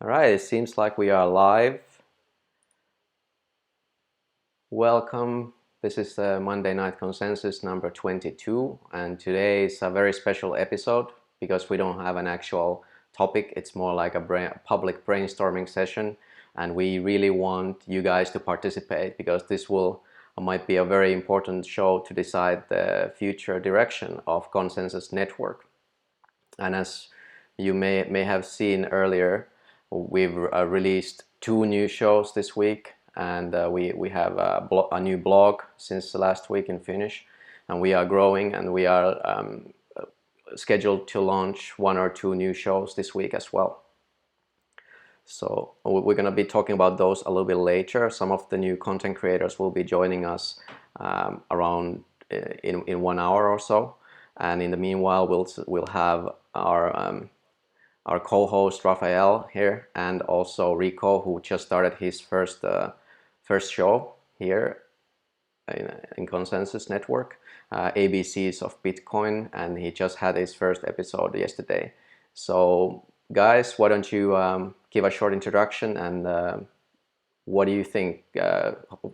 All right, it seems like we are live. Welcome. This is the Monday Night Consensus number 22, and today is a very special episode because we don't have an actual topic. It's more like a public brainstorming session, and we really want you guys to participate because this might be a very important show to decide the future direction of Konsensus Network. And as you may have seen earlier, we've released 2 new shows this week, and we have a new blog since last week in Finnish, and we are growing, and we are scheduled to launch 1 or 2 new shows this week as well. So we're going to be talking about those a little bit later. Some of the new content creators will be joining us around in 1 hour or so, and in the meanwhile we'll have our co-host Rafael here, and also Rico, who just started his first show here in Konsensus Network, ABCs of Bitcoin, and he just had his first episode yesterday. So guys, why don't you give a short introduction, and what do you think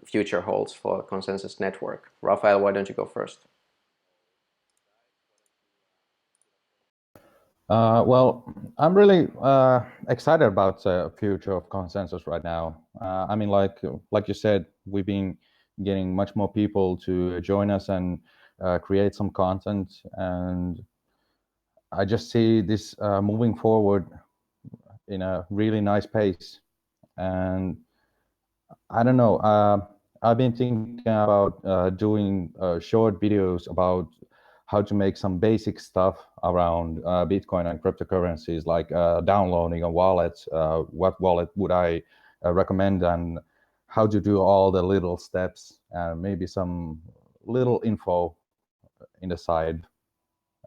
future holds for Konsensus Network? Rafael, why don't you go first? Well, I'm really excited about the future of Konsensus right now. I mean, like you said, we've been getting much more people to join us and create some content, and I just see this moving forward in a really nice pace. And I don't know, I've been thinking about doing short videos about how to make some basic stuff around Bitcoin and cryptocurrencies, like downloading a wallet, what wallet would I recommend, and how to do all the little steps, and maybe some little info in the side.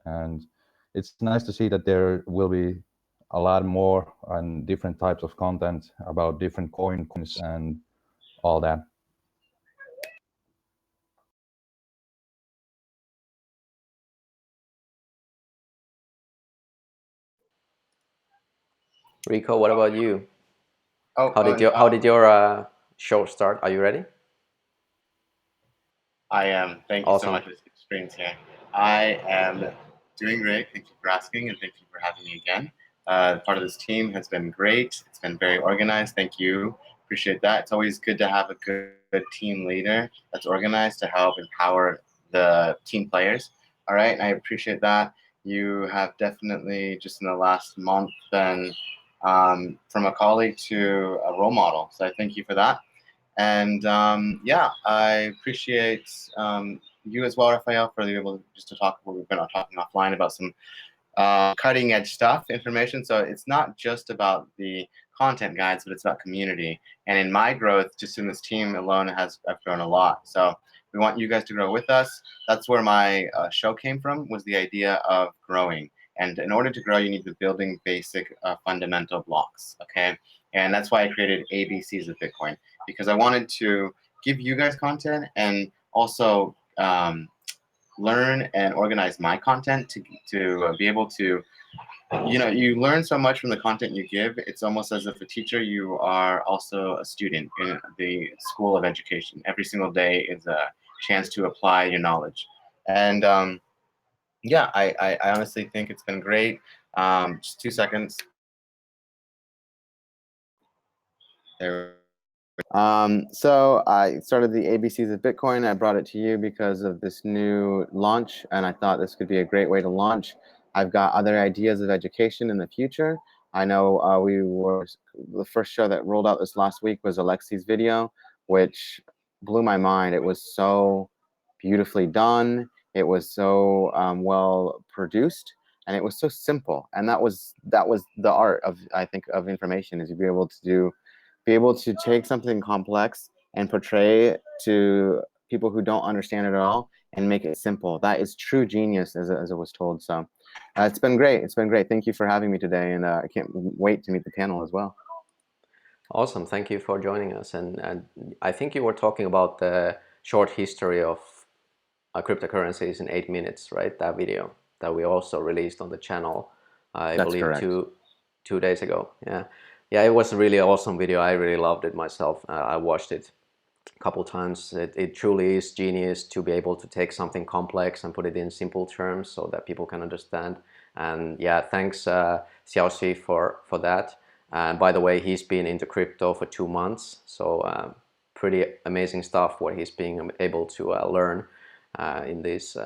And it's nice to see that there will be a lot more and different types of content about different coins and all that. Rico, what about you? Oh, How did your show start? Are you ready? I am. Thank you Awesome. so much for this experience here. I am doing great. Thank you for asking, and thank you for having me again. Part of this team has been great. It's been very organized. Thank you. Appreciate that. It's always good to have a good team leader that's organized to help empower the team players. All right, and I appreciate that. You have definitely, just in the last month, been from a colleague to a role model. So I thank you for that. And yeah, I appreciate you as well, Rafael, for being able just to talk. We've been talking offline about some cutting edge stuff, information. So it's not just about the content guides, but it's about community. And in my growth, just in this team alone, I've grown a lot. So we want you guys to grow with us. That's where my show came from, was the idea of growing. And in order to grow, you need to be building basic fundamental blocks, okay? And that's why I created ABCs of Bitcoin, because I wanted to give you guys content and also learn and organize my content to be able to, you learn so much from the content you give. It's almost as if a teacher, you are also a student in the school of education. Every single day is a chance to apply your knowledge. And yeah, I honestly think it's been great. Just 2 seconds. There. So I started the ABCs of Bitcoin. I brought it to you because of this new launch, and I thought this could be a great way to launch. I've got other ideas of education in the future. I know the first show that rolled out this last week was Alexi's video, which blew my mind. It was so beautifully done. It was so well produced, and it was so simple. And that was the art of, I think, of information, is to be able to take something complex and portray it to people who don't understand it at all and make it simple. That is true genius, as it was told. So it's been great. It's been great. Thank you for having me today, and I can't wait to meet the panel as well. Awesome. Thank you for joining us. And I think you were talking about the short history of cryptocurrencies in 8 minutes, right? That video that we also released on the channel, I That's believe correct. two days ago. Yeah. Yeah, it was a really awesome video. I really loved it myself. I watched it a couple times. It truly is genius to be able to take something complex and put it in simple terms so that people can understand. And yeah, thanks Xiaoxi for that. And by the way, he's been into crypto for 2 months, so pretty amazing stuff what he's being able to learn in these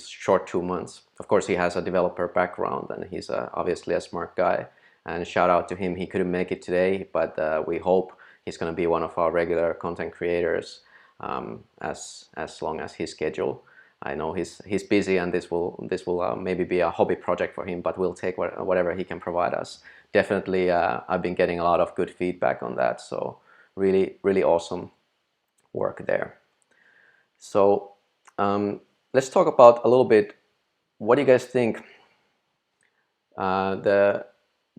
short 2 months. Of course, he has a developer background and he's obviously a smart guy. And shout out to him. He couldn't make it today, but we hope he's going to be one of our regular content creators as long as his schedule. I know he's busy, and this will maybe be a hobby project for him, but we'll take whatever he can provide us. Definitely, I've been getting a lot of good feedback on that. So really awesome work there. So let's talk about a little bit. What do you guys think? The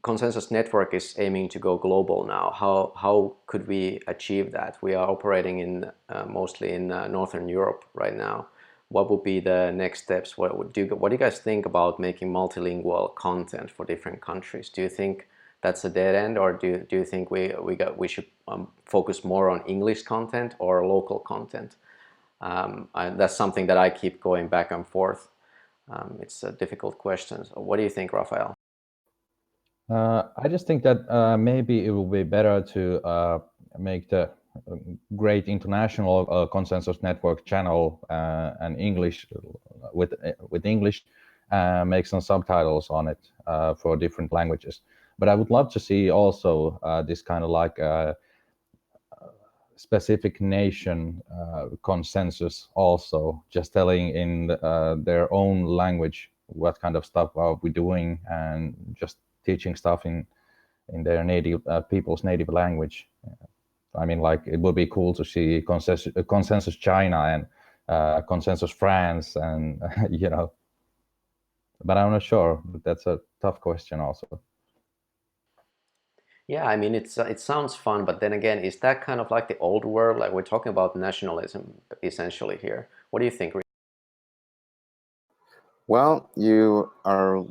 Konsensus Network is aiming to go global now. How could we achieve that? We are operating in mostly in Northern Europe right now. What would be the next steps? What do you guys think about making multilingual content for different countries? Do you think that's a dead end, or do you think we should focus more on English content or local content? That's something that I keep going back and forth. It's a difficult question. So what do you think, Raphael? I just think that maybe it will be better to make the great international Konsensus Network channel and English with English, make some subtitles on it for different languages. But I would love to see also this kind of like specific nation consensus, also just telling in their own language what kind of stuff are we doing, and just teaching stuff in their native people's native language. I mean, like, it would be cool to see consensus China and consensus France, and you know. But I'm not sure. That's a tough question also. Yeah, I mean, it sounds fun, but then again, is that kind of like the old world? Like, we're talking about nationalism essentially here. What do you think? Well, you are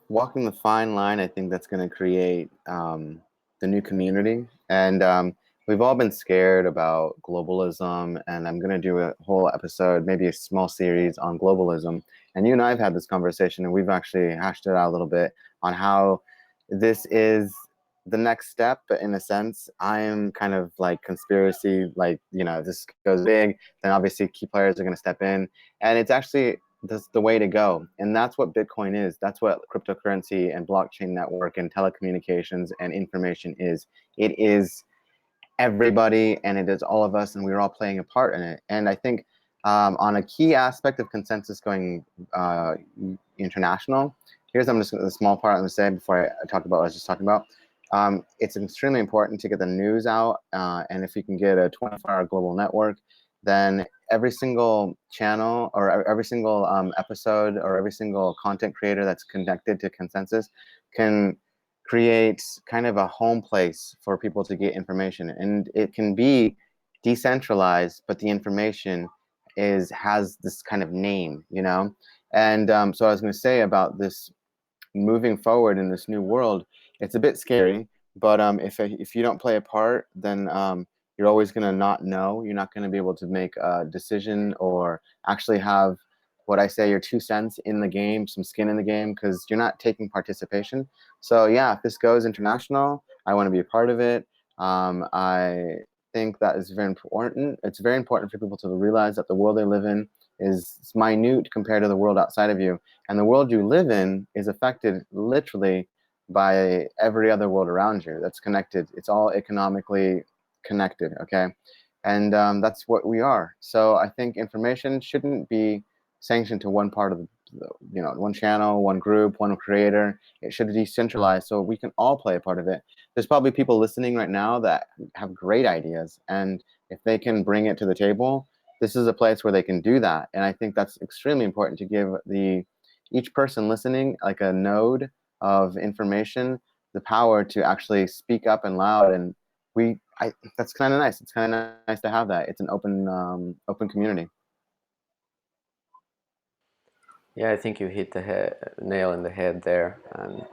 walking the fine line. I think that's going to create the new community. And we've all been scared about globalism. And I'm going to do a whole episode, maybe a small series on globalism. And you and I have had this conversation, and we've actually hashed it out a little bit on how this is the next step. But in a sense, I am kind of like conspiracy, like, this goes big, then obviously key players are going to step in. And it's actually that's the way to go. And that's what Bitcoin is. That's what cryptocurrency and blockchain network and telecommunications and information is. It is everybody, and it is all of us, and we're all playing a part in it. And I think on a key aspect of consensus going international, here's just a small part I'm going to say before I talk about what I was just talking about. It's extremely important to get the news out, and if you can get a 24-hour global network, then every single channel or every single episode or every single content creator that's connected to Konsensus can create kind of a home place for people to get information. And it can be decentralized, but the information has this kind of name, And so I was going to say about this moving forward in this new world, it's a bit scary, but if you don't play a part, then you're always going to not know. You're not going to be able to make a decision or actually have what I say, your 2 cents in the game, some skin in the game, because you're not taking participation. So yeah, if this goes international, I want to be a part of it. I think that is very important. It's very important for people to realize that the world they live in is minute compared to the world outside of you. And the world you live in is affected literally by every other world around you that's connected. It's all economically connected, okay? And that's what we are. So I think information shouldn't be sanctioned to one part of one channel, one group, one creator. It should be decentralized so we can all play a part of it. There's probably people listening right now that have great ideas, and if they can bring it to the table, this is a place where they can do that. And I think that's extremely important, to give each person listening like a node of information, the power to actually speak up and loud. And that's kind of nice. It's kind of nice to have that. It's an open community. Yeah, I think you hit the nail in the head there. And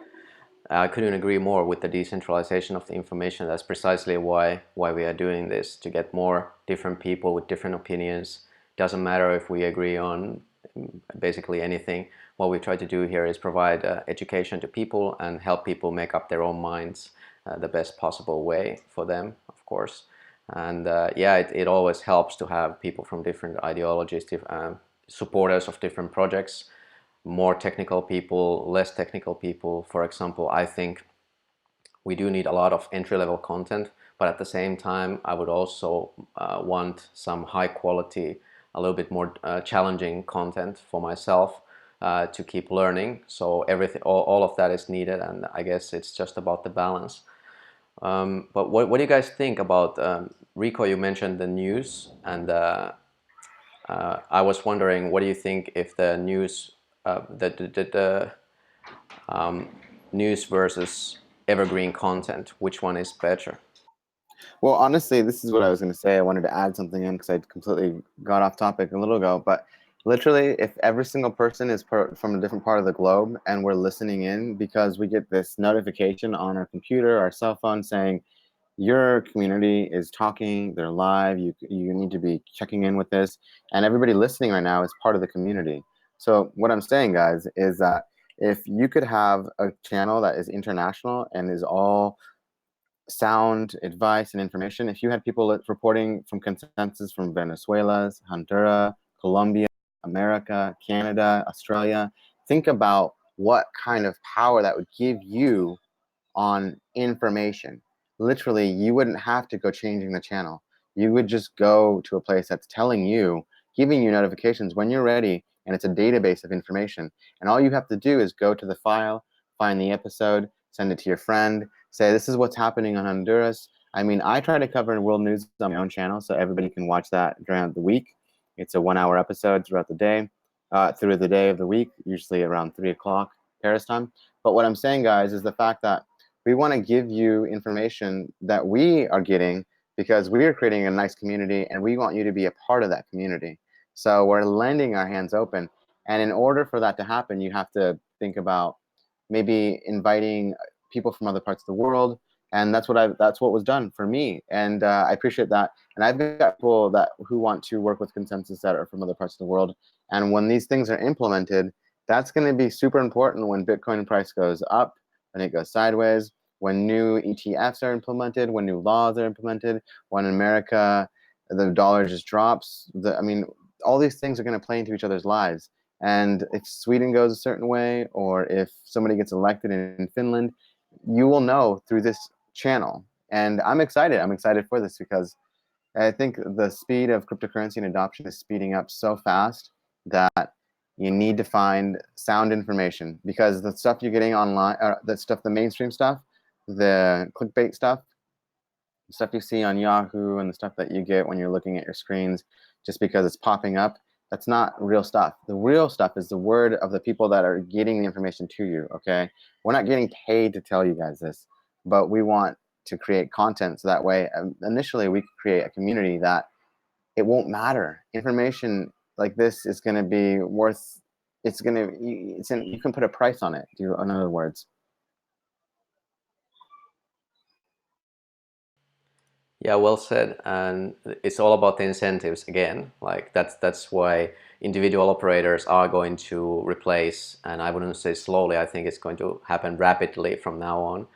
I couldn't agree more with the decentralization of the information. That's precisely why we are doing this, to get more different people with different opinions. Doesn't matter if we agree on basically anything. What we try to do here is provide education to people and help people make up their own minds the best possible way for them, of course. And yeah, it always helps to have people from different ideologies, supporters of different projects, more technical people, less technical people. For example, I think we do need a lot of entry-level content, but at the same time, I would also want some high quality, a little bit more challenging content for myself to keep learning. So everything, all of that is needed, and I guess it's just about the balance. But what do you guys think about Rico? You mentioned the news, and I was wondering, what do you think if the news, the news versus evergreen content, which one is better? Well, honestly, this is what I was going to say. I wanted to add something in because I completely got off topic a little ago. But literally, if every single person is from a different part of the globe and we're listening in because we get this notification on our computer, our cell phone saying, your community is talking, they're live, you need to be checking in with this. And everybody listening right now is part of the community. So what I'm saying, guys, is that if you could have a channel that is international and is all sound advice and information, if you had people reporting from Konsensus from Venezuela, Honduras, Colombia, America, Canada, Australia, think about what kind of power that would give you on information. Literally, you wouldn't have to go changing the channel. You would just go to a place that's telling you, giving you notifications when you're ready, and it's a database of information. And all you have to do is go to the file, find the episode, send it to your friend, say, this is what's happening on Honduras. I mean, I try to cover world news on my own channel so everybody can watch that during the week. It's a 1-hour episode throughout the day, through the day of the week, usually around 3 o'clock Paris time. But what I'm saying, guys, is the fact that we want to give you information that we are getting because we are creating a nice community and we want you to be a part of that community. So we're lending our hands open. And in order for that to happen, you have to think about maybe inviting people from other parts of the world. And that's what was done for me. And I appreciate that. And I've got people who want to work with Konsensus that are from other parts of the world. And when these things are implemented, that's going to be super important when Bitcoin price goes up, when it goes sideways, when new ETFs are implemented, when new laws are implemented, when in America the dollar just drops. I mean, all these things are going to play into each other's lives. And if Sweden goes a certain way, or if somebody gets elected in Finland, you will know through this channel. And I'm excited. I'm excited for this because I think the speed of cryptocurrency and adoption is speeding up so fast that you need to find sound information, because the stuff you're getting online, the mainstream stuff, the clickbait stuff, the stuff you see on Yahoo and the stuff that you get when you're looking at your screens just because it's popping up, that's not real stuff. The real stuff is the word of the people that are getting the information to you, okay? We're not getting paid to tell you guys this, but we want to create content so that way, initially, we create a community that it won't matter. Information like this is going to be worth, you can put a price on it, in other words. Yeah, well said. And it's all about the incentives again. Like that's why individual operators are going to replace, and I wouldn't say slowly, I think it's going to happen rapidly from now on,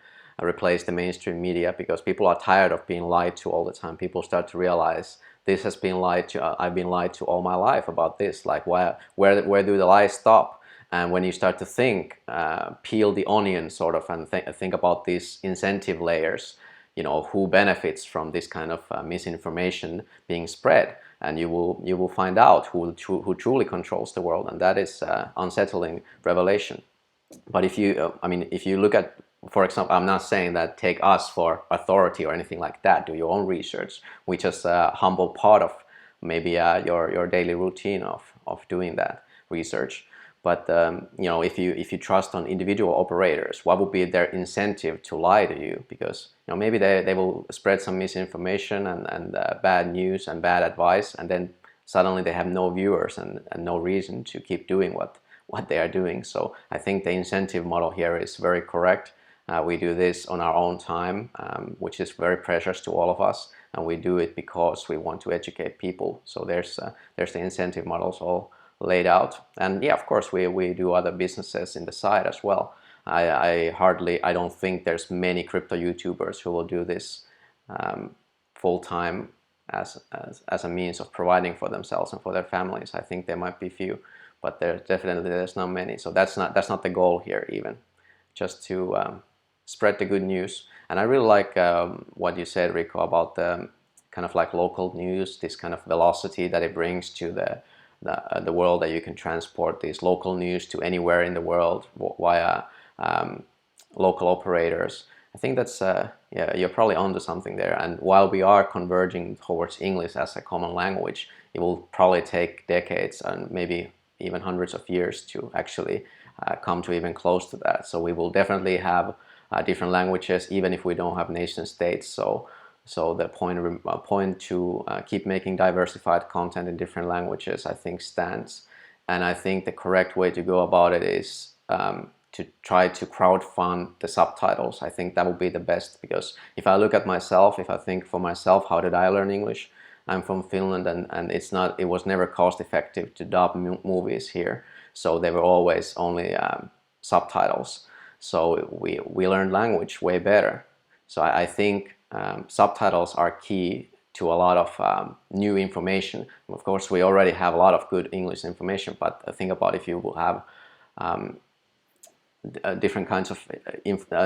replace the mainstream media, because people are tired of being lied to all the time. People start to realize this has been lied to. I've been lied to all my life about this. Like, where do the lies stop? And when you start to think, peel the onion sort of, and think about these incentive layers, who benefits from this kind of misinformation being spread, and you will find out who truly controls the world, and that is unsettling revelation. But if you if you look at, for example, I'm not saying that take us for authority or anything like that. Do your own research. We just a humble part of maybe your daily routine of doing that research. But if you trust on individual operators, what would be their incentive to lie to you? Because maybe they will spread some misinformation and bad news and bad advice, and then suddenly they have no viewers and no reason to keep doing what they are doing. So I think the incentive model here is very correct, We do this on our own time, which is very precious to all of us, and we do it because we want to educate people. So there's the incentive models all laid out, and yeah, of course we do other businesses in the side as well. I don't think there's many crypto YouTubers who will do this full time as a means of providing for themselves and for their families. I think there might be few, but there's not many. So that's not the goal here even, just to spread the good news. And I really like what you said, Rico, about the kind of like local news, this kind of velocity that it brings to the world, that you can transport this local news to anywhere in the world via local operators. I think that's yeah, you're probably onto something there. And while we are converging towards English as a common language, it will probably take decades and maybe even hundreds of years to actually come to even close to that. So we will definitely have different languages, even if we don't have nation states. So the point to keep making diversified content in different languages, I think, stands. And I think the correct way to go about it is to try to crowdfund the subtitles. I think that would be the best, because if I look at myself, if I think for myself, how did I learn English? I'm from Finland, and it was never cost effective to dub movies here. So they were always only subtitles. So we learned language way better. So I think subtitles are key to a lot of new information. Of course, we already have a lot of good English information, but think about if you will have different kinds of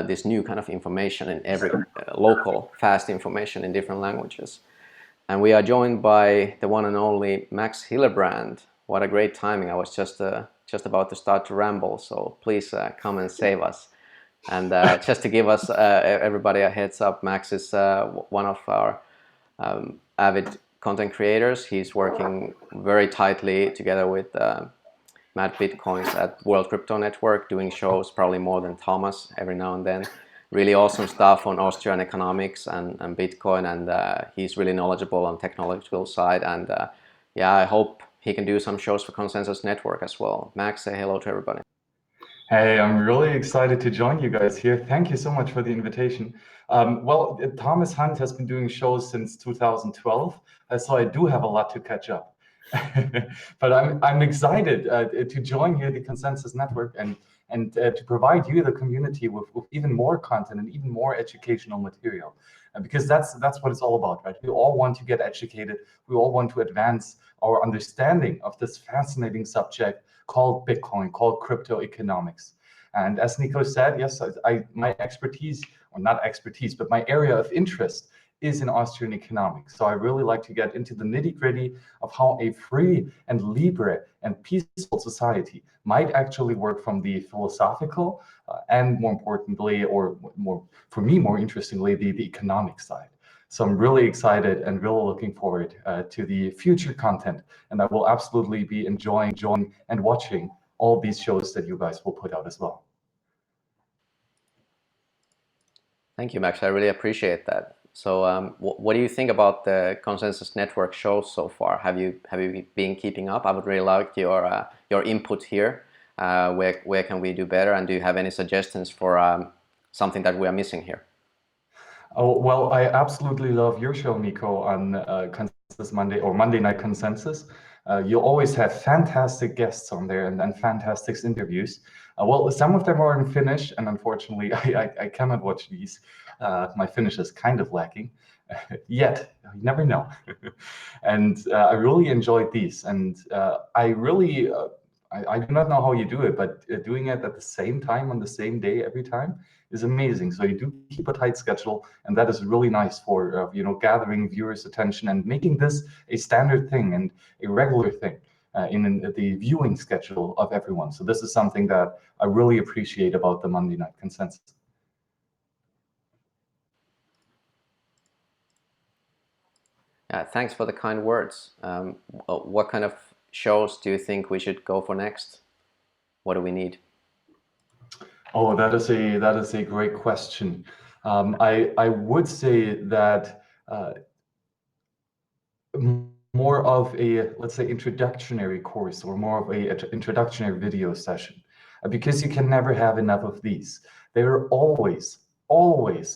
this new kind of information in every local, fast information in different languages. And we are joined by the one and only Max Hillebrand. What a great timing. I was just about to start to ramble, so please come and save us. And just to give us everybody a heads up, Max is one of our avid content creators. He's working very tightly together with Mad Bitcoins at World Crypto Network, doing shows probably more than Thomas every now and then. Really awesome stuff on Austrian economics and Bitcoin, and he's really knowledgeable on technological side. And yeah, I hope he can do some shows for Konsensus Network as well. Max, say hello to everybody. Hey, I'm really excited to join you guys here. Thank you so much for the invitation. Well, Thomas Hunt has been doing shows since 2012, so I do have a lot to catch up. But I'm excited to join here the Konsensus Network and to provide you, the community, with even more content and even more educational material, because that's what it's all about, right? We all want to get educated. We all want to advance our understanding of this fascinating subject called Bitcoin, called crypto economics. And as Nico said, yes, my expertise, or not expertise, but my area of interest is in Austrian economics. So I really like to get into the nitty-gritty of how a free and libre and peaceful society might actually work from the philosophical and, more importantly, or more for me, more interestingly, the economic side. So I'm really excited and really looking forward to the future content, and I will absolutely be enjoying and watching all these shows that you guys will put out as well. Thank you, Max. I really appreciate that. So what do you think about the Konsensus Network shows so far? Have you been keeping up? I would really like your input here. Where can we do better? And do you have any suggestions for something that we are missing here? Oh, well, I absolutely love your show, Nico, on Consensus Monday or Monday Night Consensus. You always have fantastic guests on there and fantastic interviews. Well, some of them are in Finnish, and unfortunately, I cannot watch these. My Finnish is kind of lacking. Yet, you never know. And I really enjoyed these. And I really, I do not know how you do it, but doing it at the same time on the same day every time is amazing. So you do keep a tight schedule, and that is really nice for gathering viewers' attention and making this a standard thing and a regular thing in the viewing schedule of everyone. So this is something that I really appreciate about the Monday Night Consensus. Thanks for the kind words. What kind of shows do you think we should go for next? What do we need? Oh, that is a great question. I would say that more of a, let's say, introductory course, or more of a introductory video session. because you can never have enough of these. There are always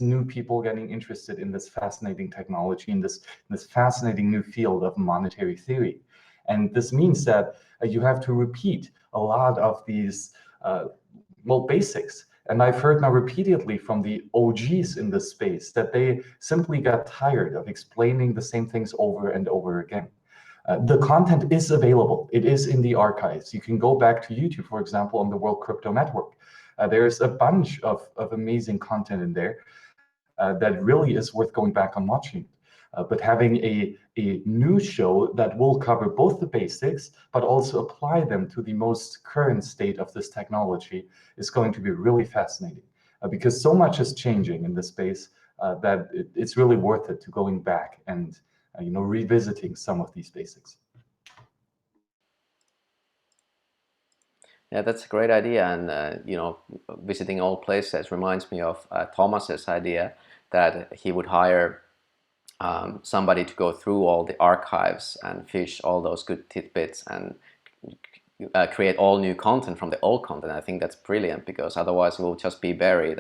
new people getting interested in this fascinating technology, in this fascinating new field of monetary theory. And this means that you have to repeat a lot of these basics. And I've heard now repeatedly from the OGs in this space that they simply got tired of explaining the same things over and over again. The content is available. It is in the archives. You can go back to YouTube, for example, on the World Crypto Network. There's a bunch of amazing content in there that really is worth going back and watching. But having a news show that will cover both the basics, but also apply them to the most current state of this technology is going to be really fascinating. Because so much is changing in this space that it's really worth it to going back and revisiting some of these basics. Yeah, that's a great idea, and visiting old places reminds me of Thomas's idea that he would hire somebody to go through all the archives and fish all those good tidbits and create all new content from the old content. I think that's brilliant, because otherwise it will just be buried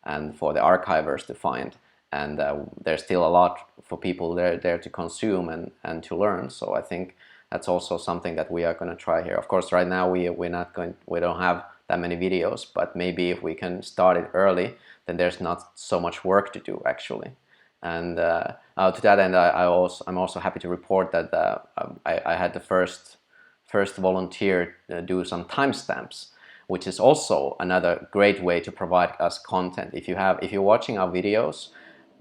and for the archivers to find. And there's still a lot for people there to consume and to learn. So I think that's also something that we are going to try here. Of course, right now we don't have that many videos, but maybe if we can start it early, then there's not so much work to do actually. And to that end, I'm also happy to report that I had the first volunteer do some timestamps, which is also another great way to provide us content. If you're watching our videos,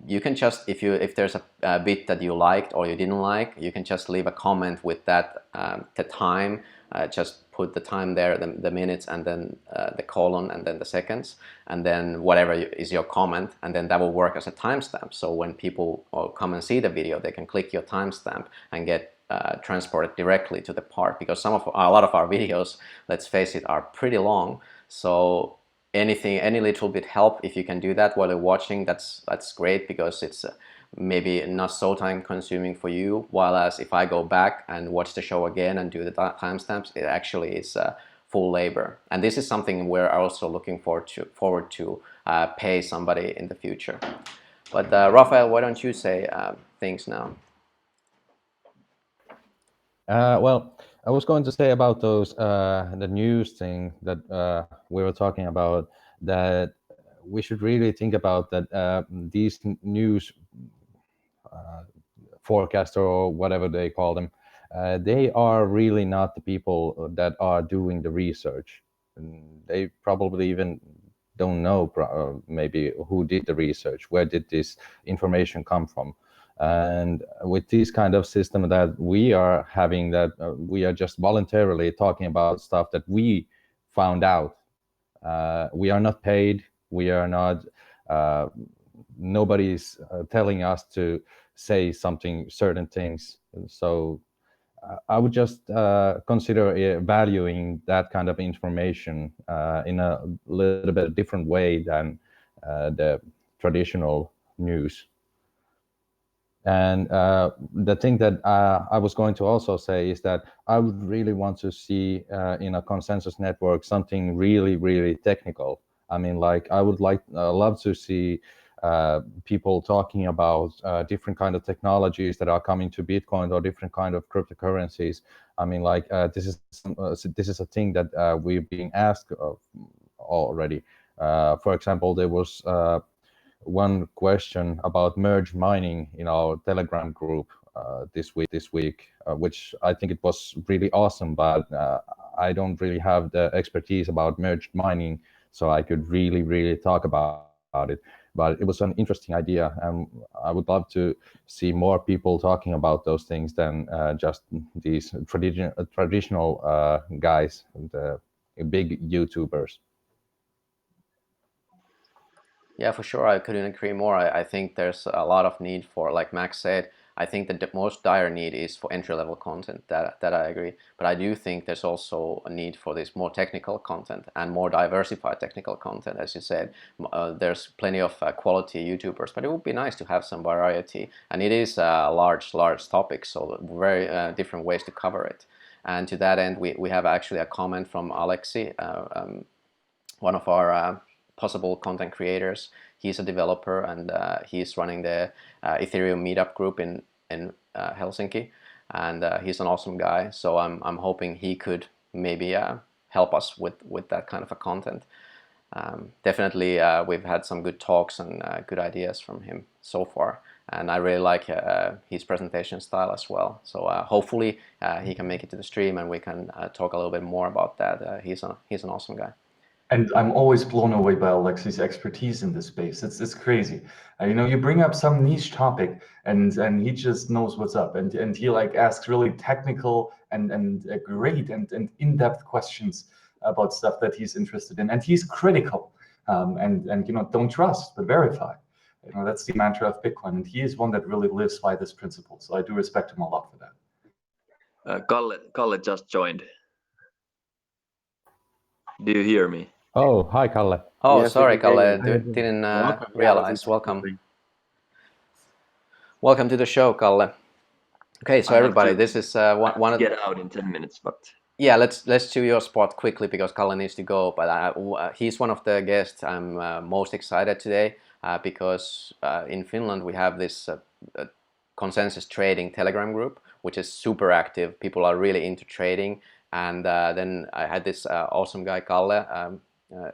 you can just, if there's a bit that you liked or you didn't like, you can just leave a comment with that the time. Just put the time there, the minutes, and then the colon, and then the seconds, and then whatever is your comment, and then that will work as a timestamp. So when people come and see the video, they can click your timestamp and get transported directly to the part, because a lot of our videos, let's face it, are pretty long. So any little bit help, if you can do that while you're watching, that's great, because it's maybe not so time consuming for you. While as if I go back and watch the show again and do the timestamps, it actually is full labor. And this is something we're also looking forward to pay somebody in the future. But Raphael, why don't you say things now? Well, I was going to say about those the news thing that we were talking about, that we should really think about that these news forecaster or whatever they call them, they are really not the people that are doing the research. And they probably even don't know maybe who did the research, where did this information come from. And with this kind of system that we are having, that we are just voluntarily talking about stuff that we found out. We are not paid. We are not. Nobody's telling us to say certain things. So I would just consider valuing that kind of information in a little bit different way than the traditional news. And the thing that I was going to also say is that I would really want to see in a Konsensus network something really, really technical. I mean, like, I would love to see people talking about different kind of technologies that are coming to Bitcoin or different kind of cryptocurrencies. I mean, like, this is a thing that we're being asked already. For example, there was one question about merge mining in our Telegram group this week, which I think it was really awesome, but I don't really have the expertise about merged mining, so I could really talk about it. But it was an interesting idea, and I would love to see more people talking about those things than just these traditional guys, the big YouTubers. Yeah, for sure. I couldn't agree more. I think there's a lot of need for, like Max said, I think that the most dire need is for entry-level content. That I agree. But I do think there's also a need for this more technical content and more diversified technical content. As you said, there's plenty of quality YouTubers, but it would be nice to have some variety. And it is a large topic, so very different ways to cover it. And to that end, we have actually a comment from Alexi one of our possible content creators. He's a developer, and he's running the Ethereum meetup group in Helsinki, and he's an awesome guy. So I'm hoping he could maybe help us with that kind of a content. Definitely, we've had some good talks and good ideas from him so far, and I really like his presentation style as well. So hopefully he can make it to the stream, and we can talk a little bit more about that. He's an awesome guy. And I'm always blown away by Alexi's expertise in this space. It's crazy. You bring up some niche topic, and he just knows what's up, and he like asks really technical and great and in-depth questions about stuff that he's interested in, and he's critical. And don't trust but verify. That's the mantra of Bitcoin, and he is one that really lives by this principle. So I do respect him a lot for that. Kalle just joined. Do you hear me? Oh, hi, Kalle. Oh, Yes, sorry, we can hear Kalle. you. Didn't Welcome. Yeah, realize. welcome. Welcome to the show, Kalle. Okay, so everybody, this is one of get out in 10 minutes, but yeah. Let's do your spot quickly because Kalle needs to go. But he's one of the guests I'm most excited today because in Finland we have this Konsensus Trading Telegram group, which is super active. People are really into trading, and then I had this awesome guy Kalle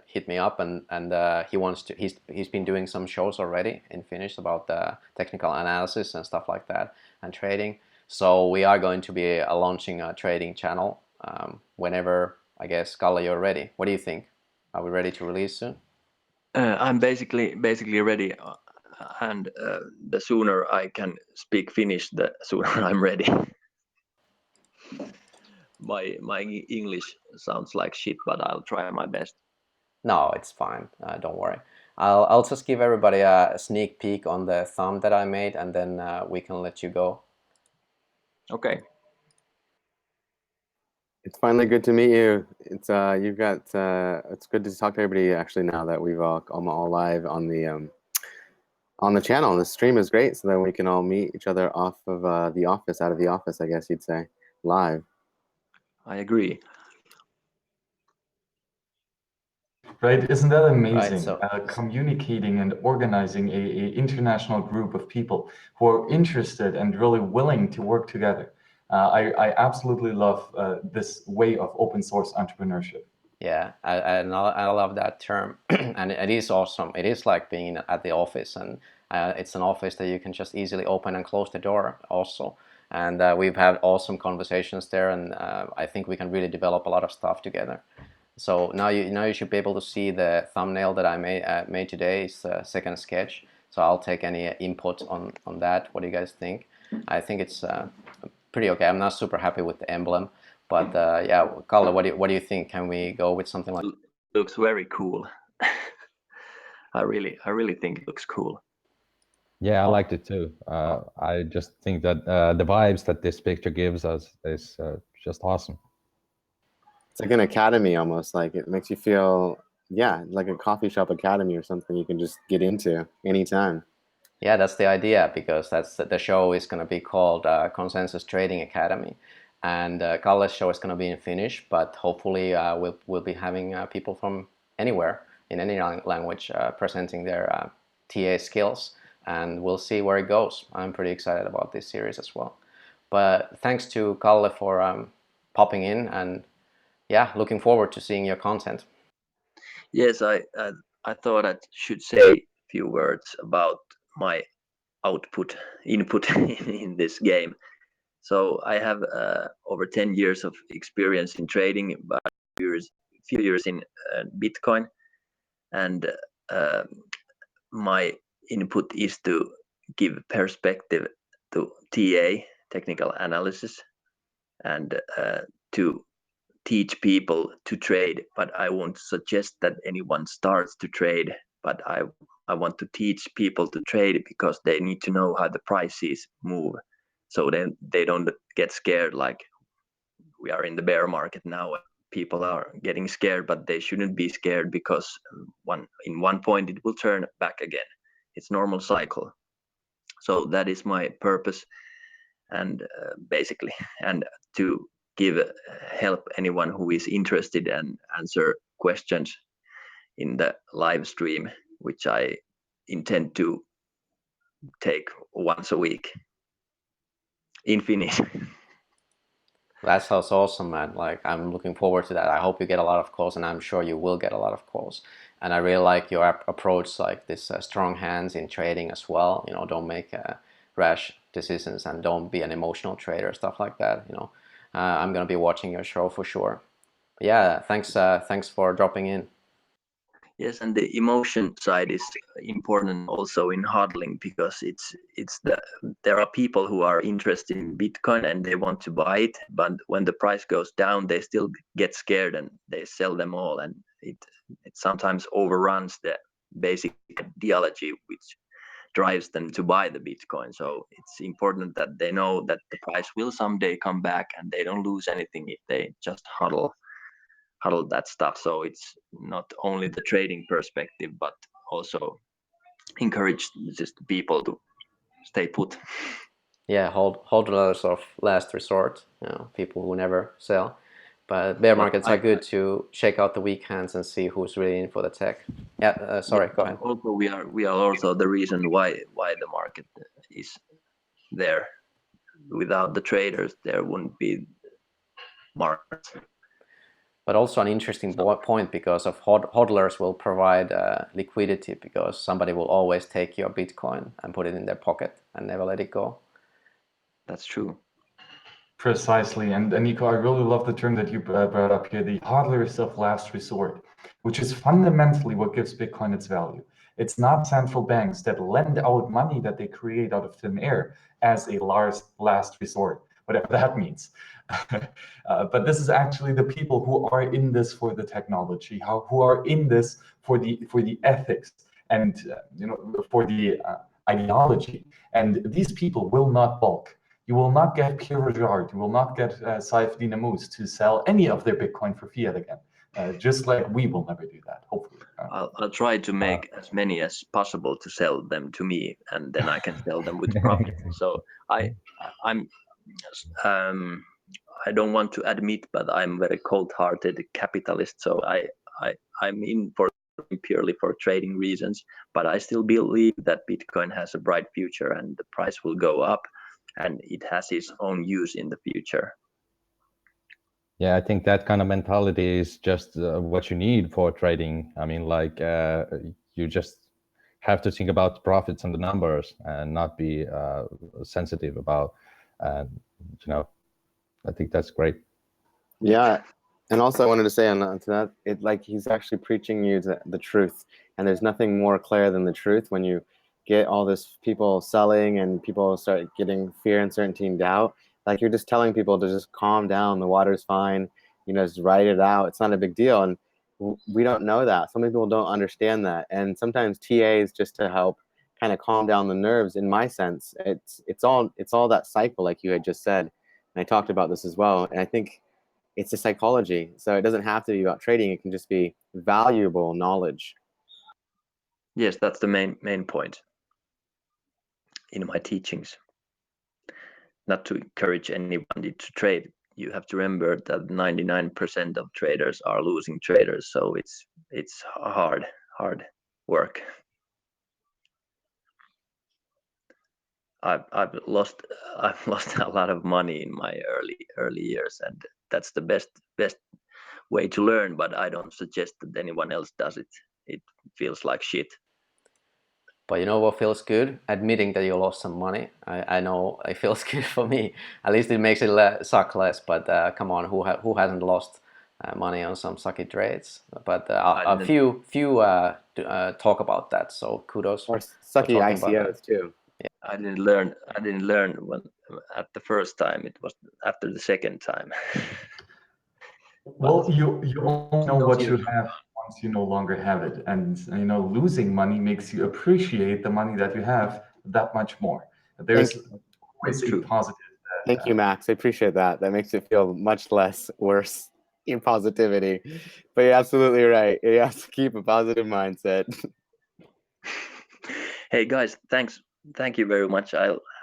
hit me up, and he wants to. He's been doing some shows already in Finnish about technical analysis and stuff like that and trading. So we are going to be launching a trading channel whenever, I guess, Kalle, you're ready. What do you think? Are we ready to release soon? I'm basically ready, and the sooner I can speak Finnish, the sooner I'm ready. My English sounds like shit, but I'll try my best. No, it's fine. Don't worry. I'll just give everybody a sneak peek on the thumb that I made, and then we can let you go. Okay. It's finally good to meet you. It's you've got it's good to talk to everybody actually now that we've all live on the channel. The stream is great, so that we can all meet each other off of the office, out of the office, I guess you'd say, live. I agree. Right? Isn't that amazing? Right, so Communicating and organizing a international group of people who are interested and really willing to work together. I absolutely love this way of open source entrepreneurship. yeah, I love that term, and it is awesome. It is like being at the office, and it's an office that you can just easily open and close the door also. And we've had awesome conversations there, and I think we can really develop a lot of stuff together. So now you should be able to see the thumbnail that I made today. It's the second sketch. So I'll take any input on that. What do you guys think? I think it's pretty okay. I'm not super happy with the emblem, but yeah, Kalle, what do you think? Can we go with something like? Looks very cool. I really think it looks cool. Yeah, I liked it too. I just think that the vibes that this picture gives us is just awesome. It's like an academy almost. Like it makes you feel, yeah, like a coffee shop academy or something you can just get into anytime. Yeah, that's the idea, because that's the show is going to be called Konsensus Trading Academy, and Kalle's show is going to be in Finnish, but hopefully we'll be having people from anywhere in any language presenting their TA skills, and we'll see where it goes. I'm pretty excited about this series as well. But thanks to Kalle for popping in, and yeah, looking forward to seeing your content. Yes, I thought I should say a few words about my input in this game. So I have over 10 years of experience in trading, but few years in Bitcoin, and my input is to give perspective to TA, technical analysis, and to teach people to trade. But I won't suggest that anyone starts to trade, but I want to teach people to trade because they need to know how the prices move, so then they don't get scared. Like we are in the bear market now, people are getting scared, but they shouldn't be scared because in one point it will turn back again. It's normal cycle. So that is my purpose, and basically, and to give help anyone who is interested and answer questions in the live stream, which I intend to take once a week in Finnish. That sounds awesome, man. Like, I'm looking forward to that. I hope you get a lot of calls, and I'm sure you will get a lot of calls. And I really like your approach, like this strong hands in trading as well. You know, don't make rash decisions and don't be an emotional trader, stuff like that. You know, I'm gonna be watching your show for sure. But yeah, thanks for dropping in. Yes, and the emotion side is important also in hodling, because there are people who are interested in Bitcoin and they want to buy it, but when the price goes down, they still get scared and they sell them all, and it sometimes overruns the basic ideology which drives them to buy the Bitcoin. So it's important that they know that the price will someday come back and they don't lose anything if they just hodl that stuff. So it's not only the trading perspective, but also encourage just people to stay put. Yeah, hodlers of last resort. You know, people who never sell. But bear markets are good to check out the weak hands and see who's really in for the tech. Yeah, sorry, go ahead. Also, we are also the reason why the market is there. Without the traders, there wouldn't be markets. But also an interesting point, because of hodlers will provide liquidity, because somebody will always take your Bitcoin and put it in their pocket and never let it go. That's true. Precisely. And Nico, I really love the term that you brought up here, the hodlers of last resort, which is fundamentally what gives Bitcoin its value. It's not central banks that lend out money that they create out of thin air as a last resort, whatever that means. But this is actually the people who are in this for the technology, who are in this for the ethics and for the ideology. And these people will not bulk. You will not get Pierre Rochard, you will not get Saif Dinamous to sell any of their Bitcoin for fiat again, just like we will never do that, hopefully. I'll try to make as many as possible to sell them to me, and then I can sell them with profit. So I'm I don't want to admit, but I'm very cold-hearted capitalist. So I'm in for purely for trading reasons, but I still believe that Bitcoin has a bright future and the price will go up, and it has its own use in the future. Yeah, I think that kind of mentality is just what you need for trading. I mean, like you just have to think about the profits and the numbers and not be sensitive about, I think that's great. Yeah. And also I wanted to say on to that, it like he's actually preaching you the truth. And there's nothing more clear than the truth when you get all this people selling and people start getting fear, uncertainty, and doubt. Like you're just telling people to just calm down, the water's fine, just write it out. It's not a big deal. And we don't know that. Some people don't understand that. And sometimes TAs just to help kind of calm down the nerves, in my sense. It's all that cycle, like you had just said. And I talked about this as well. And I think it's a psychology. So it doesn't have to be about trading. It can just be valuable knowledge. Yes, that's the main point in my teachings. Not to encourage anybody to trade. You have to remember that 99% of traders are losing traders. So it's hard work. I've lost a lot of money in my early years, and that's the best way to learn. But I don't suggest that anyone else does it. It feels like shit. But you know what feels good? Admitting that you lost some money. I know it feels good for me. At least it makes it suck less. But come on, who hasn't lost money on some sucky trades? But a few talk about that. So kudos. Or sucky ICOs too. Yeah. I didn't learn when at the first time. It was after the second time. Well, you only know what you have once you no longer have it, and losing money makes you appreciate the money that you have that much more. There's always a positive. Thank you, Max. I appreciate that. That makes it feel much less worse in positivity. But you're absolutely right. You have to keep a positive mindset. Hey guys, thank you very much.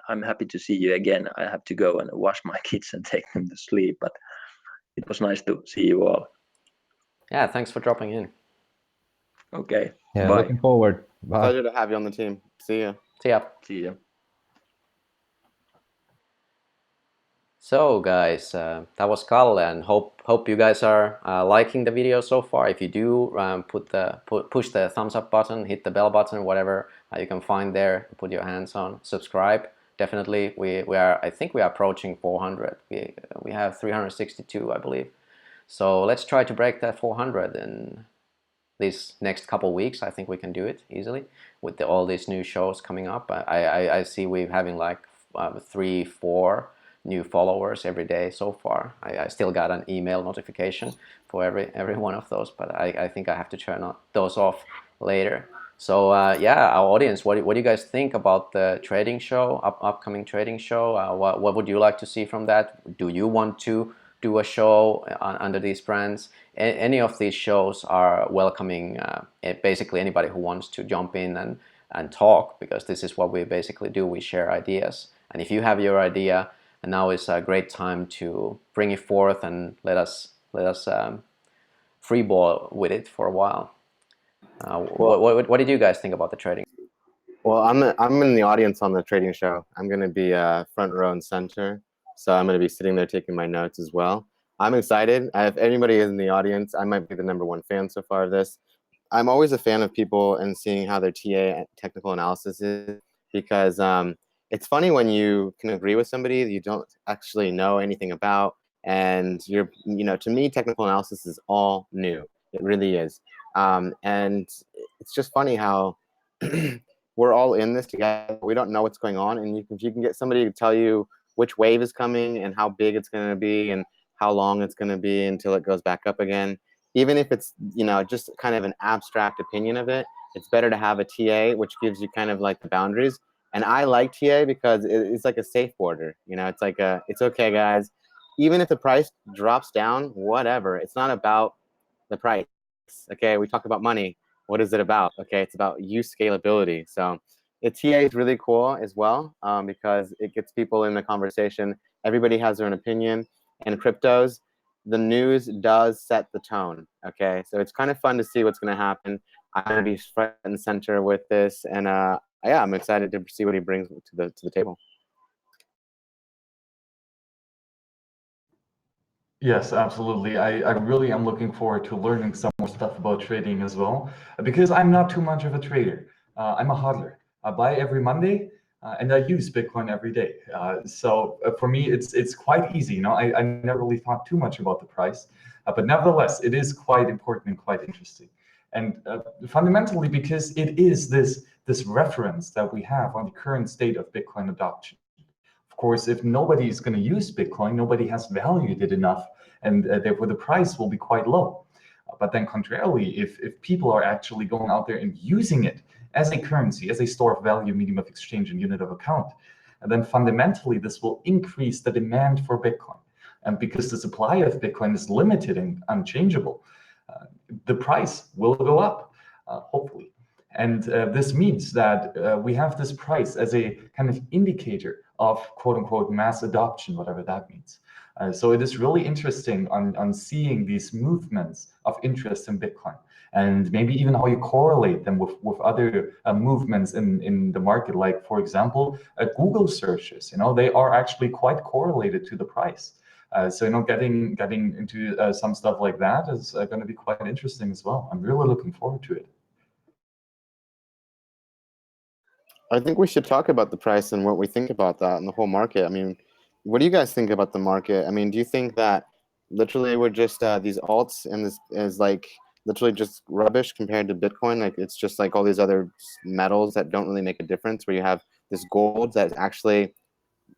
I'm happy to see you again. I have to go and wash my kids and take them to sleep, but it was nice to see you all. Yeah, thanks for dropping in. Okay. Yeah, Bye. looking forward. Bye. Pleasure to have you on the team. See ya. See ya. See ya. So guys, that was Kalle, and hope you guys are liking the video so far. If you do, push the thumbs up button, hit the bell button, whatever you can find there. Put your hands on. Subscribe. Definitely, we are. I think we are approaching 400. We have 362, I believe. So let's try to break that 400 in these next couple weeks. I think we can do it easily with all these new shows coming up. I see we're having like 3-4 new followers every day so far. I still got an email notification for every one of those, but I think I have to turn those off later. So yeah, our audience, what do you guys think about the trading show, upcoming trading show? What would you like to see from that? Do you want to do a show under these brands? Any of these shows are welcoming basically anybody who wants to jump in and talk, because this is what we basically do. We share ideas, and if you have your idea, and now is a great time to bring it forth and let us freeball with it for a while. What did you guys think about the trading? Well, I'm in the audience on the trading show. I'm going to be front row and center, so I'm going to be sitting there taking my notes as well. I'm excited. If anybody is in the audience, I might be the #1 fan so far of this. I'm always a fan of people and seeing how their TA technical analysis is, because it's funny when you can agree with somebody that you don't actually know anything about, and to me, technical analysis is all new. It really is, and it's just funny how we're all in this together. We don't know what's going on, and if you can get somebody to tell you which wave is coming and how big it's going to be and how long it's going to be until it goes back up again, even if it's just kind of an abstract opinion of it, it's better to have a TA, which gives you kind of like the boundaries. And I like TA because it's like a safe border. It's like it's okay, guys. Even if the price drops down, whatever. It's not about the price. Okay, we talk about money. What is it about? Okay, it's about use scalability. So the TA is really cool as well, because it gets people in the conversation. Everybody has their own opinion. And cryptos, the news does set the tone. Okay, so it's kind of fun to see what's going to happen. I'm going to be front and center with this, and yeah, I'm excited to see what he brings to the table. Yes, absolutely. I really am looking forward to learning some more stuff about trading as well, because I'm not too much of a trader. I'm a hodler. I buy every Monday, and I use Bitcoin every day. So for me, it's quite easy. I never really thought too much about the price, but nevertheless, it is quite important and quite interesting. And fundamentally, because it is this reference that we have on the current state of Bitcoin adoption. Of course, if nobody is going to use Bitcoin, nobody has valued it enough, and therefore the price will be quite low. But then contrarily, if people are actually going out there and using it as a currency, as a store of value, medium of exchange, and unit of account, and then fundamentally this will increase the demand for Bitcoin. And because the supply of Bitcoin is limited and unchangeable, the price will go up, hopefully. And this means that we have this price as a kind of indicator of quote unquote mass adoption, whatever that means. So it is really interesting on seeing these movements of interest in Bitcoin, and maybe even how you correlate them with other movements in the market. Like, for example, Google searches, they are actually quite correlated to the price. So getting into some stuff like that is going to be quite interesting as well. I'm really looking forward to it. I think we should talk about the price and what we think about that and the whole market. I mean, what do you guys think about the market? I mean, do you think that literally we're just these alts and this is like literally just rubbish compared to Bitcoin? Like it's just like all these other metals that don't really make a difference, where you have this gold that's actually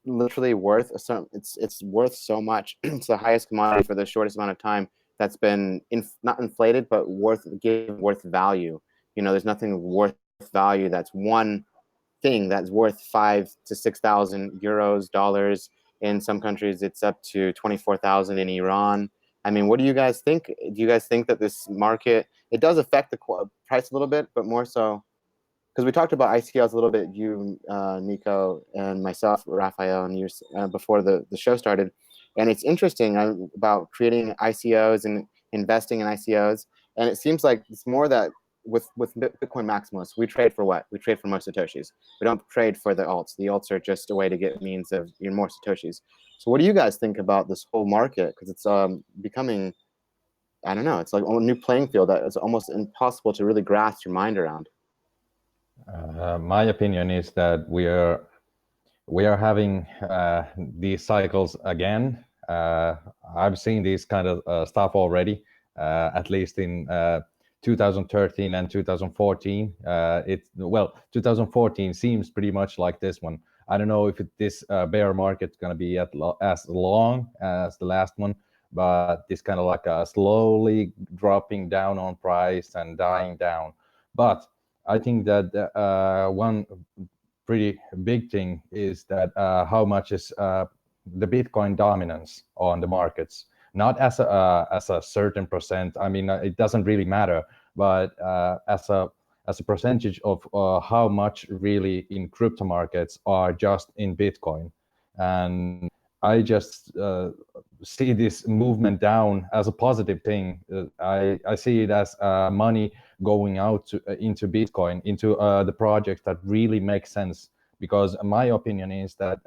literally worth it's worth so much. It's the highest commodity for the shortest amount of time that's been not inflated, but worth value. There's nothing worth value that's one thing that's worth 5,000 to 6,000 euros, dollars. In some countries, it's up to 24,000 in Iran. I mean, what do you guys think? Do you guys think that this market, it does affect the price a little bit, but more so, because we talked about ICOs a little bit, you, Nico, and myself, Raphael, and you before the show started. And it's interesting about creating ICOs and investing in ICOs. And it seems like it's more that with Bitcoin maximalists, we trade for what? We trade for more Satoshis. We don't trade for the alts. The alts are just a way to get means of more Satoshis. So what do you guys think about this whole market? Because it's becoming, I don't know, it's like a new playing field that is almost impossible to really grasp your mind around. My opinion is that we are having these cycles again. I've seen these kind of stuff already, at least in 2013 and 2014. 2014 seems pretty much like this one. I don't know if this bear market's going to be as long as the last one, but this kind of like slowly dropping down on price and dying down. But I think that one pretty big thing is that how much is the Bitcoin dominance on the markets, not as a certain percent. I mean, it doesn't really matter, but as a percentage of how much really in crypto markets are just in Bitcoin. And I just see this movement down as a positive thing. I see it as money going out into Bitcoin, into the projects that really make sense. Because my opinion is that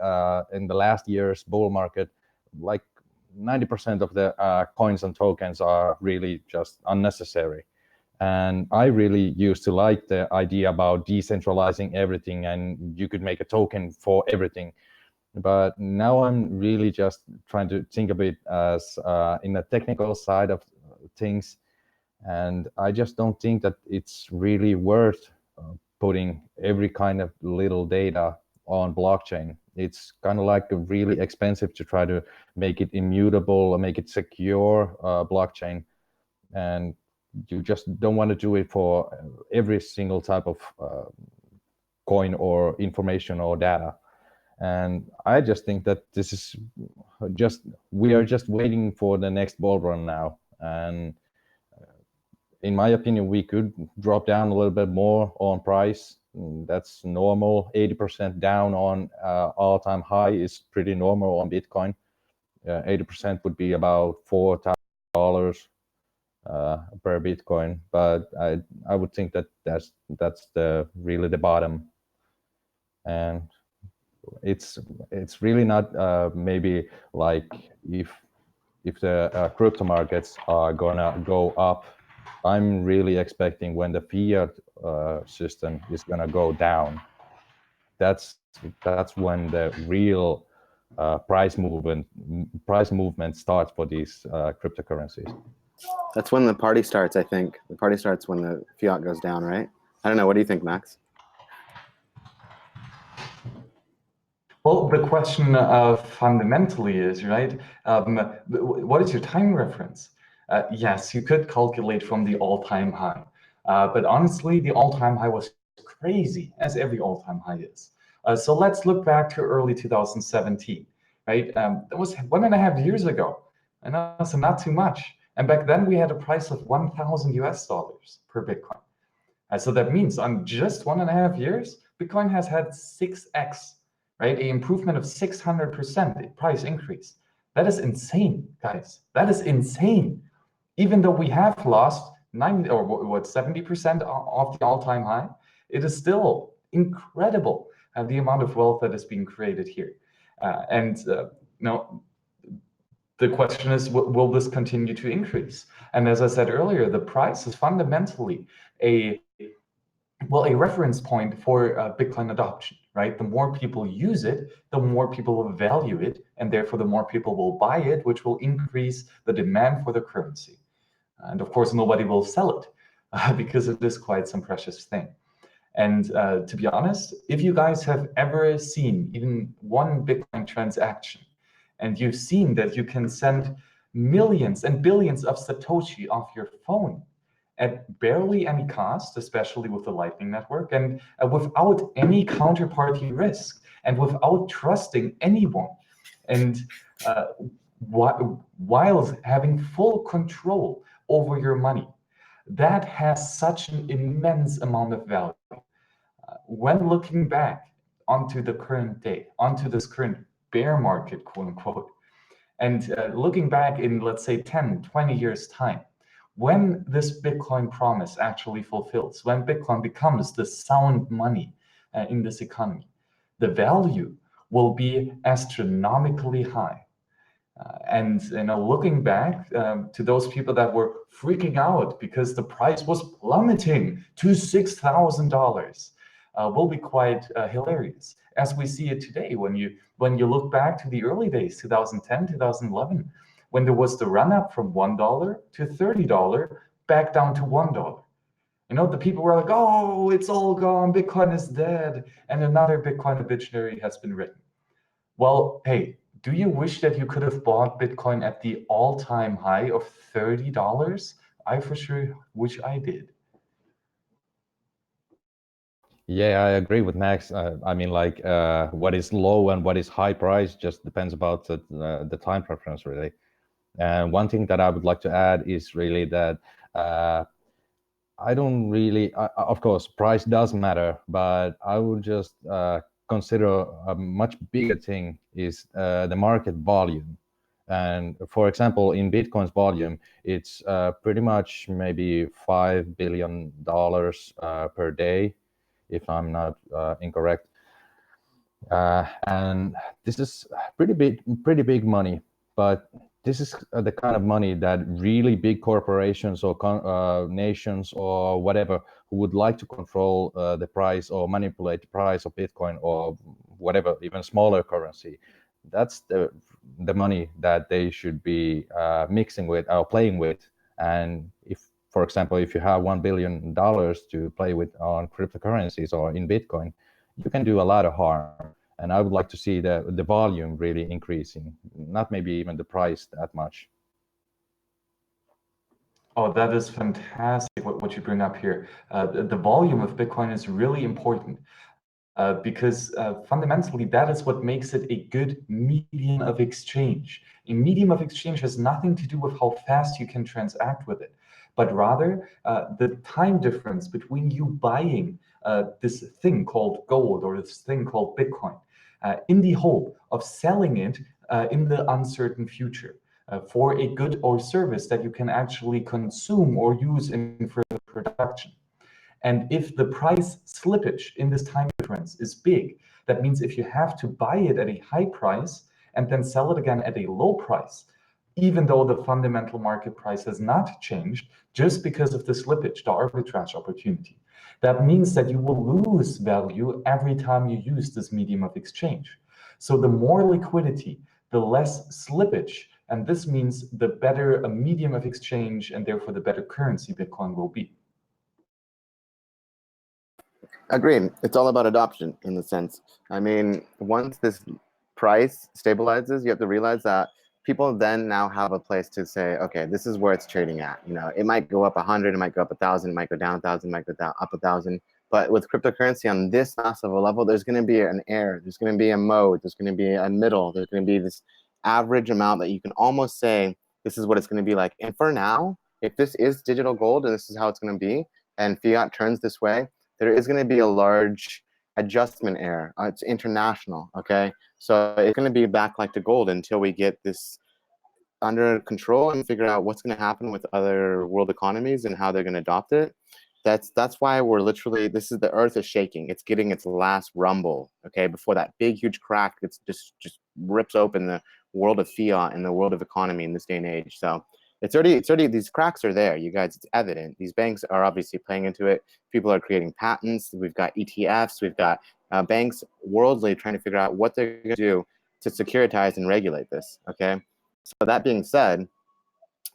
in the last year's bull market, like 90% of the coins and tokens are really just unnecessary. And I really used to like the idea about decentralizing everything, and you could make a token for everything. But now I'm really just trying to think of it as in the technical side of things. And I just don't think that it's really worth putting every kind of little data on blockchain. It's kind of like really expensive to try to make it immutable or make it secure blockchain. And you just don't want to do it for every single type of coin or information or data. And I just think that this is we are just waiting for the next bull run now. And in my opinion, we could drop down a little bit more on price. That's normal. 80% down on all-time high is pretty normal on Bitcoin. 80% would be about $4,000 per Bitcoin. But I would think that that's really the bottom. And it's really not maybe like if the crypto markets are gonna go up. I'm really expecting when the fiat system is gonna go down. That's when the real price movement starts for these cryptocurrencies. That's when the party starts, I think. The party starts when the fiat goes down, right? I don't know. What do you think, Max? Well, the question fundamentally is, right, what is your time reference? Yes, you could calculate from the all-time high. But honestly, the all-time high was crazy, as every all-time high is. So let's look back to early 2017, right? That was 1.5 years ago, and that's not too much. And back then we had a price of 1,000 US dollars per Bitcoin. So that means on just 1.5 years, Bitcoin has had 6x, right? An improvement of 600% price increase. That is insane, guys. That is insane. Even though we have lost 70% of the all-time high, it is still incredible the amount of wealth that is being created here. Now, the question is, will this continue to increase? And as I said earlier, the price is fundamentally a reference point for Bitcoin adoption, right? The more people use it, the more people will value it, and therefore the more people will buy it, which will increase the demand for the currency. And of course, nobody will sell it because it is quite some precious thing. And to be honest, if you guys have ever seen even one Bitcoin transaction, and you've seen that you can send millions and billions of Satoshi off your phone at barely any cost, especially with the Lightning Network, and without any counterparty risk, and without trusting anyone, and while having full control over your money, that has such an immense amount of value. When looking back onto the current day, onto this current bear market, quote unquote, and looking back in, let's say, 10, 20 years time, When this Bitcoin promise actually fulfills, when Bitcoin becomes the sound money in this economy, the value will be astronomically high. And looking back to those people that were freaking out because the price was plummeting to $6,000, will be quite hilarious, as we see it today. When you look back to the early days, 2010, 2011, when there was the run up from $1 to $30, back down to $1. The people were like, "Oh, it's all gone. Bitcoin is dead," and another Bitcoin obituary has been written. Well, hey, do you wish that you could have bought Bitcoin at the all-time high of $30? I for sure wish I did. Yeah, I agree with Max. I mean, like, what is low and what is high price just depends about the time preference, really. And one thing that I would like to add is really that I don't really, of course, price does matter, but I would just consider a much bigger thing is the market volume. And for example, in Bitcoin's volume, it's pretty much maybe $5 billion per day, if I'm not incorrect. And this is pretty big money, but this is the kind of money that really big corporations or nations or whatever who would like to control the price or manipulate the price of Bitcoin or whatever, even smaller currency. That's the money that they should be mixing with or playing with. And if, for example, if you have $1 billion to play with on cryptocurrencies or in Bitcoin, you can do a lot of harm. And I would like to see the volume really increasing, not maybe even the price that much. Oh, that is fantastic what you bring up here. The volume of Bitcoin is really important because fundamentally that is what makes it a good medium of exchange. A medium of exchange has nothing to do with how fast you can transact with it, but rather the time difference between you buying this thing called gold or this thing called Bitcoin in the hope of selling it in the uncertain future for a good or service that you can actually consume or use in further production. And if the price slippage in this time difference is big, that means if you have to buy it at a high price and then sell it again at a low price, even though the fundamental market price has not changed, just because of the slippage, the arbitrage opportunity, that means that you will lose value every time you use this medium of exchange. So the more liquidity, the less slippage, and this means the better a medium of exchange and therefore the better currency Bitcoin will be. Agreed. It's all about adoption in the sense. I mean, once this price stabilizes, you have to realize that people then now have a place to say, okay, this is where it's trading at. It might go up 100, it might go up 1,000, it might go down 1,000, it might go down up 1,000. But with cryptocurrency on this massive a level, there's going to be an air, there's going to be a mode, there's going to be a middle, there's going to be this average amount that you can almost say this is what it's going to be like. And for now, if this is digital gold and this is how it's going to be, and fiat turns this way, there is going to be a large adjustment error. It's international, okay? So it's going to be back like to gold until we get this under control and figure out what's going to happen with other world economies and how they're going to adopt it. That's why we're literally, the earth is shaking. It's getting its last rumble, okay? Before that big, huge crack, it's just rips open the world of fiat and the world of economy in this day and age. So it's already, these cracks are there, you guys, it's evident. These banks are obviously playing into it. People are creating patents. We've got ETFs. We've got banks worldly trying to figure out what they're going to do to securitize and regulate this, okay? So that being said,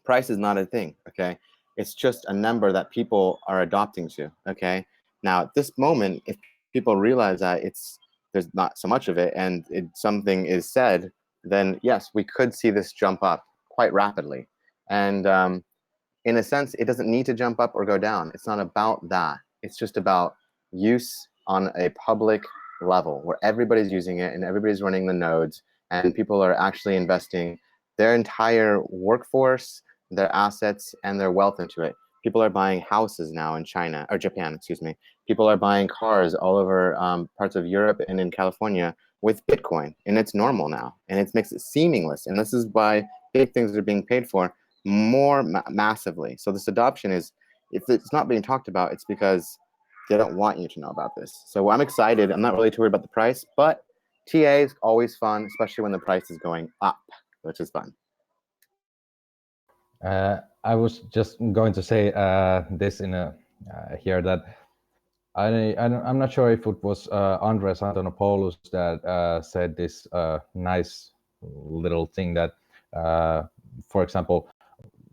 price is not a thing, okay? It's just a number that people are adopting to, okay? Now, at this moment, if people realize that there's not so much of it and something is said, then yes, we could see this jump up quite rapidly. And in a sense, it doesn't need to jump up or go down. It's not about that. It's just about use on a public level where everybody's using it and everybody's running the nodes and people are actually investing their entire workforce, their assets, and their wealth into it. People are buying houses now in China, or Japan, excuse me. People are buying cars all over parts of Europe and in California with Bitcoin, and it's normal now, and it makes it seamless. And this is why big things are being paid for. more massively. So this adoption is, if it's not being talked about, it's because they don't want you to know about this. So I'm excited. I'm not really too worried about the price, but TA is always fun, especially when the price is going up, which is fun. I was just going to say this in a here that I'm not sure if it was Andres Antonopoulos that said this nice little thing that, for example,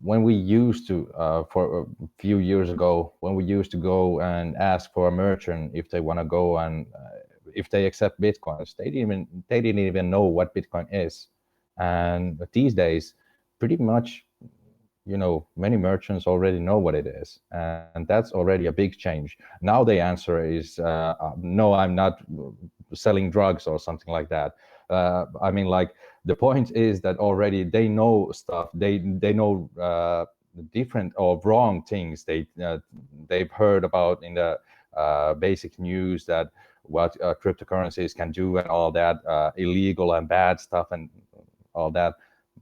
when we used to, for a few years ago, when we used to go and ask for a merchant if they want to go and if they accept Bitcoins, they didn't even know what Bitcoin is. And these days, pretty much, many merchants already know what it is, and that's already a big change. Now the answer is no, I'm not selling drugs or something like that. I mean, like, the point is that already they know stuff. They know different or wrong things they've heard about in the basic news, that what cryptocurrencies can do and all that, illegal and bad stuff and all that.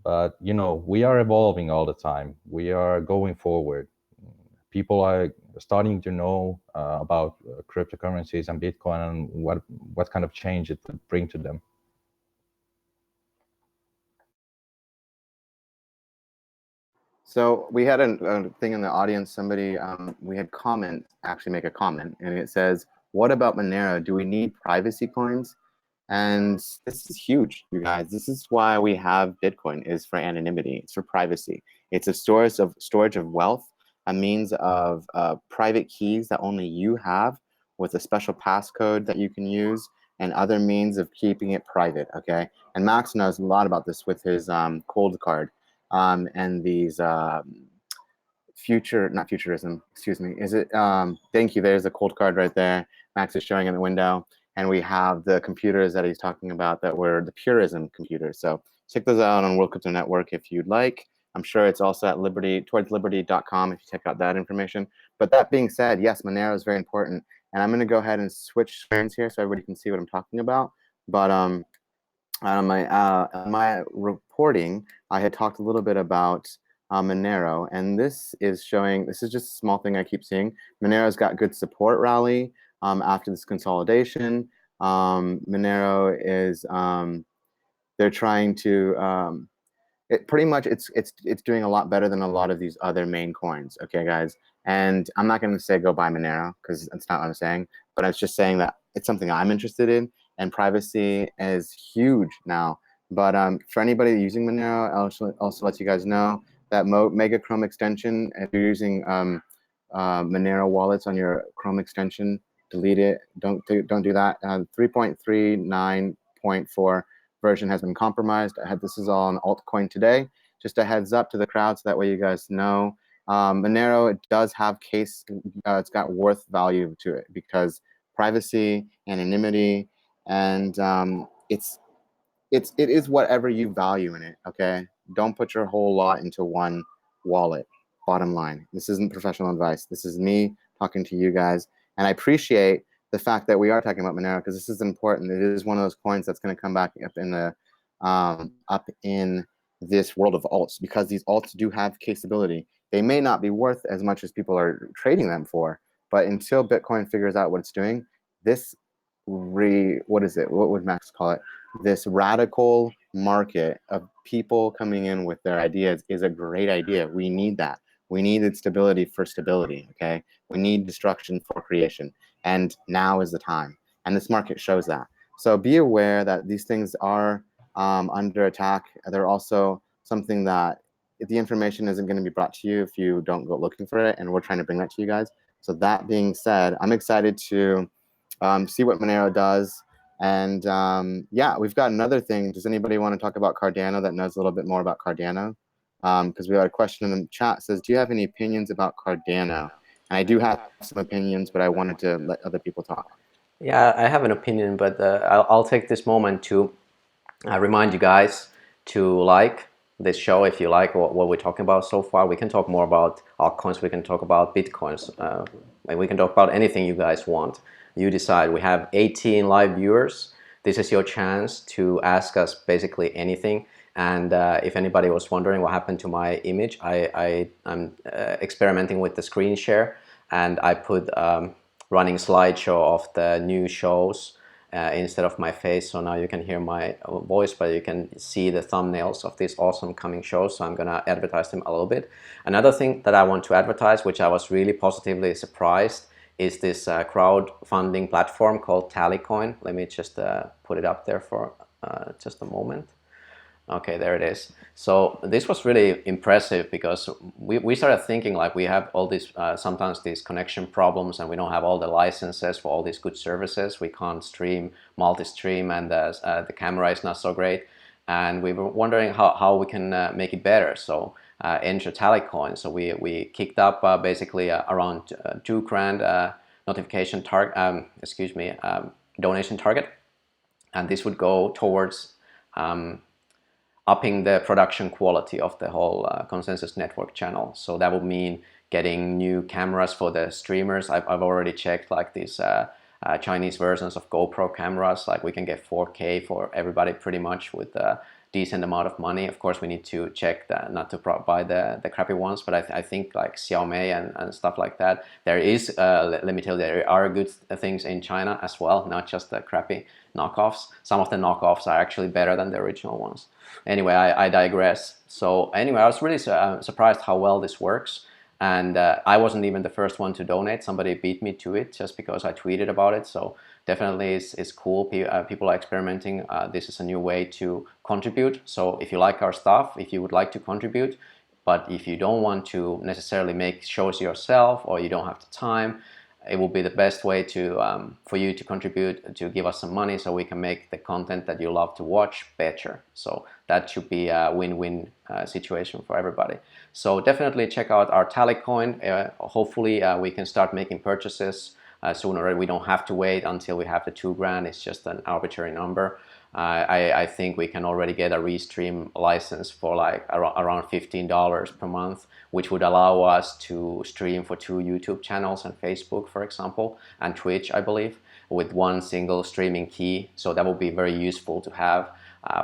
But we are evolving all the time. We are going forward. People are starting to know about cryptocurrencies and Bitcoin and what kind of change it would bring to them. So we had a thing in the audience. Somebody, we had actually make a comment, and it says, "What about Monero? Do we need privacy coins?" And this is huge, you guys. This is why we have Bitcoin, is for anonymity. It's for privacy. It's a storage of wealth, a means of private keys that only you have, with a special passcode that you can use, and other means of keeping it private. Okay. And Max knows a lot about this with his cold card and these not futurism, excuse me. Is it, thank you, there's a cold card right there. Max is showing in the window. And we have the computers that he's talking about that were the Purism computers. So check those out on World Crypto Network if you'd like. I'm sure it's also at towardsliberty.com if you check out that information. But that being said, yes, Monero is very important. And I'm going to go ahead and switch screens here so everybody can see what I'm talking about. But on my reporting, I had talked a little bit about Monero, and this is just a small thing I keep seeing. Monero's got good support rally after this consolidation. Monero is, they're trying to, it's doing a lot better than a lot of these other main coins, okay, guys? And I'm not going to say go buy Monero, because that's not what I'm saying, but it's just saying that it's something I'm interested in, and privacy is huge now. But for anybody using Monero, I'll also let you guys know that Mega Chrome extension, if you're using Monero wallets on your Chrome extension, delete it. Don't do that. 3.39.4 version has been compromised. This is all on altcoin today. Just a heads up to the crowd, so that way you guys know. Monero, it does have it's got worth value to it, because privacy, anonymity, and it is whatever you value in it. Okay, don't put your whole lot into one wallet. Bottom line, this isn't professional advice. This is me talking to you guys, and I appreciate the fact that we are talking about Monero, because this is important. It is one of those coins that's going to come back up in this world of alts, because these alts do have caseability. They may not be worth as much as people are trading them for, but until Bitcoin figures out what it's doing, this what would Max call it? This radical market of people coming in with their ideas is a great idea. We need that. We needed stability for stability, okay? We need destruction for creation. And now is the time. And this market shows that. So be aware that these things are under attack. They're also something that the information isn't going to be brought to you if you don't go looking for it. And we're trying to bring that to you guys. So that being said, I'm excited to see what Monero does. And yeah, we've got another thing. Does anybody want to talk about Cardano that knows a little bit more about Cardano? Because we had a question in the chat. It says, do you have any opinions about Cardano? And I do have some opinions, but I wanted to let other people talk. Yeah, I have an opinion, but I'll take this moment to remind you guys to like this show if you like what we're talking about so far. We can talk more about altcoins, we can talk about Bitcoins, and we can talk about anything you guys want. You decide. We have 18 live viewers. This is your chance to ask us basically anything. And if anybody was wondering what happened to my image, I'm experimenting with the screen share, and I put running slideshow of the new shows instead of my face. So now you can hear my voice, but you can see the thumbnails of these awesome coming shows. So I'm gonna advertise them a little bit. Another thing that I want to advertise, which I was really positively surprised, is this crowdfunding platform called Tallycoin. Let me just put it up there for just a moment. Okay, there it is. So this was really impressive because we started thinking like we have all these, sometimes these connection problems, and we don't have all the licenses for all these good services. We can't stream, multi-stream, and the camera is not so great. And we were wondering how we can make it better. So enter Tallycoin. So we kicked up basically around $2,000 notification target, donation target. And this would go towards upping the production quality of the whole Konsensus Network channel. So that would mean getting new cameras for the streamers. I've already checked like these Chinese versions of GoPro cameras. Like we can get 4K for everybody pretty much with a decent amount of money. Of course, we need to check that, not to buy the crappy ones, but I think like Xiaomi and stuff like that. There is, let me tell you, there are good things in China as well, not just the crappy knockoffs. Some of the knockoffs are actually better than the original ones. Anyway, I digress. So anyway, I was really surprised how well this works. And I wasn't even the first one to donate. Somebody beat me to it just because I tweeted about it. So definitely it's cool. People are experimenting. This is a new way to contribute. So if you like our stuff, if you would like to contribute, but if you don't want to necessarily make shows yourself or you don't have the time, it will be the best way to for you to contribute, to give us some money so we can make the content that you love to watch better. So that should be a win-win situation for everybody. So definitely check out our Tallycoin. Hopefully we can start making purchases sooner. We don't have to wait until we have the $2,000. It's just an arbitrary number. I think we can already get a Restream license for like around $15 per month, which would allow us to stream for 2 YouTube channels and Facebook, for example, and Twitch, I believe, with one single streaming key. So that would be very useful to have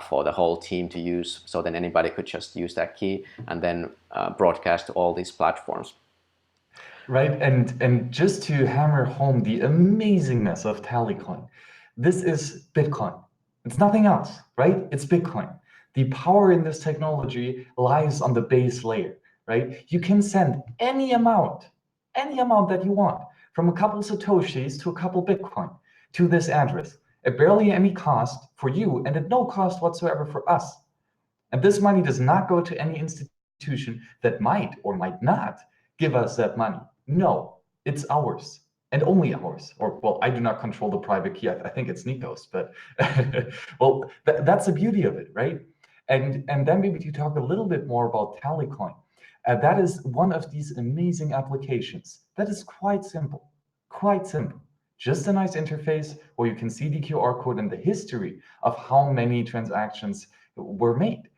for the whole team to use. So then anybody could just use that key and then broadcast to all these platforms. Right, and just to hammer home the amazingness of Tallycoin, this is Bitcoin. It's nothing else, right? It's Bitcoin. The power in this technology lies on the base layer, right? You can send any amount that you want, from a couple Satoshis to a couple Bitcoin, to this address at barely any cost for you and at no cost whatsoever for us. And this money does not go to any institution that might or might not give us that money. No, it's ours and only ours. Or, well, I do not control the private key. I think it's Nico's, but well, that's the beauty of it, right? And then maybe to talk a little bit more about Tallycoin. That is one of these amazing applications that is quite simple, quite simple. Just a nice interface where you can see the QR code and the history of how many transactions were made.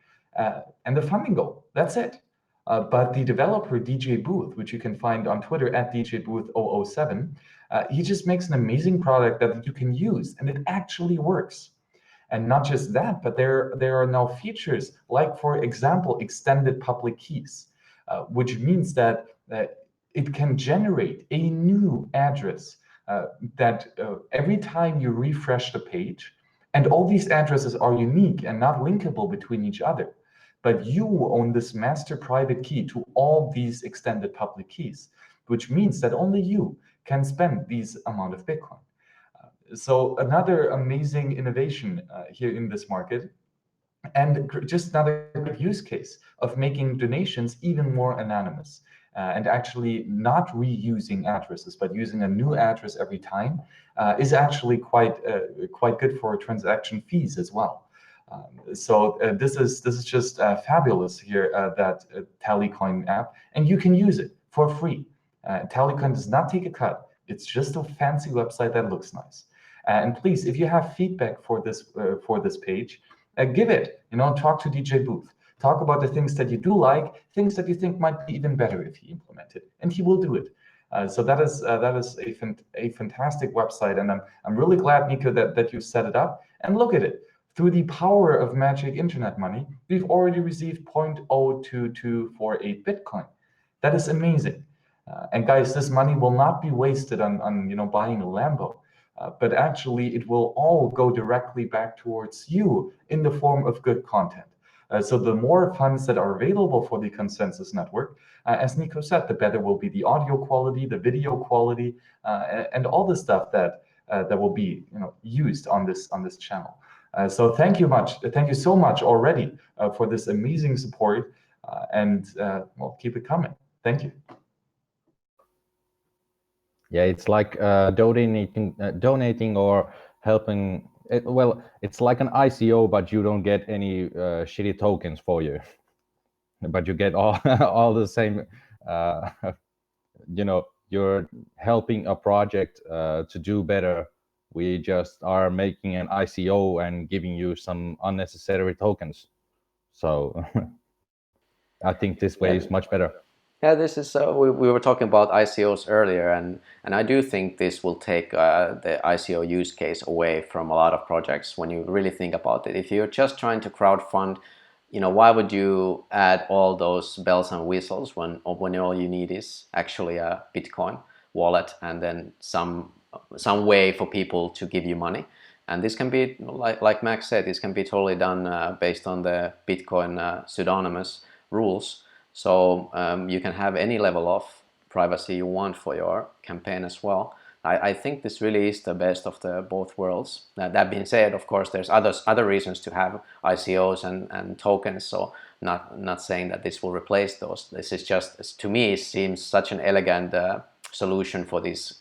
And the funding goal, that's it. But the developer, DJ Booth, which you can find on Twitter at DJBooth007, he just makes an amazing product that you can use, and it actually works. And not just that, but there are now features like, for example, extended public keys, which means that it can generate a new address that every time you refresh the page, and all these addresses are unique and not linkable between each other, but you own this master private key to all these extended public keys, which means that only you can spend these amount of Bitcoin. So another amazing innovation here in this market, and just another good use case of making donations even more anonymous and actually not reusing addresses, but using a new address every time is actually quite good for transaction fees as well. So this is just fabulous here, that Tallycoin app, and you can use it for free. Tallycoin does not take a cut. It's just a fancy website that looks nice. And please, if you have feedback for this page, give it. Talk to DJ Booth. Talk about the things that you do like, things that you think might be even better if he implemented, and he will do it. So that is a fantastic website, and I'm really glad, Nico, that you set it up. And look at it. Through the power of magic internet money, we've already received 0.02248 Bitcoin. That is amazing. And guys, this money will not be wasted on buying a Lambo, but actually it will all go directly back towards you in the form of good content. So the more funds that are available for the Konsensus Network, as Nico said, the better will be the audio quality, the video quality, and all the stuff that will be used on this channel. So thank you so much already for this amazing support, and well, keep it coming. Thank you. Yeah, it's like donating or helping. Well, it's like an ICO, but you don't get any shitty tokens for you, but you get all all the same. You're helping a project to do better. We just are making an ICO and giving you some unnecessary tokens. So I think this way is much better. Yeah, this is we were talking about ICOs earlier, and I do think this will take the ICO use case away from a lot of projects when you really think about it. If you're just trying to crowdfund, why would you add all those bells and whistles when all you need is actually a Bitcoin wallet and then some way for people to give you money? And this can be, like Max said, this can be totally done based on the Bitcoin pseudonymous rules. So you can have any level of privacy you want for your campaign as well. I think this really is the best of the both worlds. That being said, of course, there's other reasons to have ICOs and tokens. So not saying that this will replace those. This is just, to me, it seems such an elegant solution for this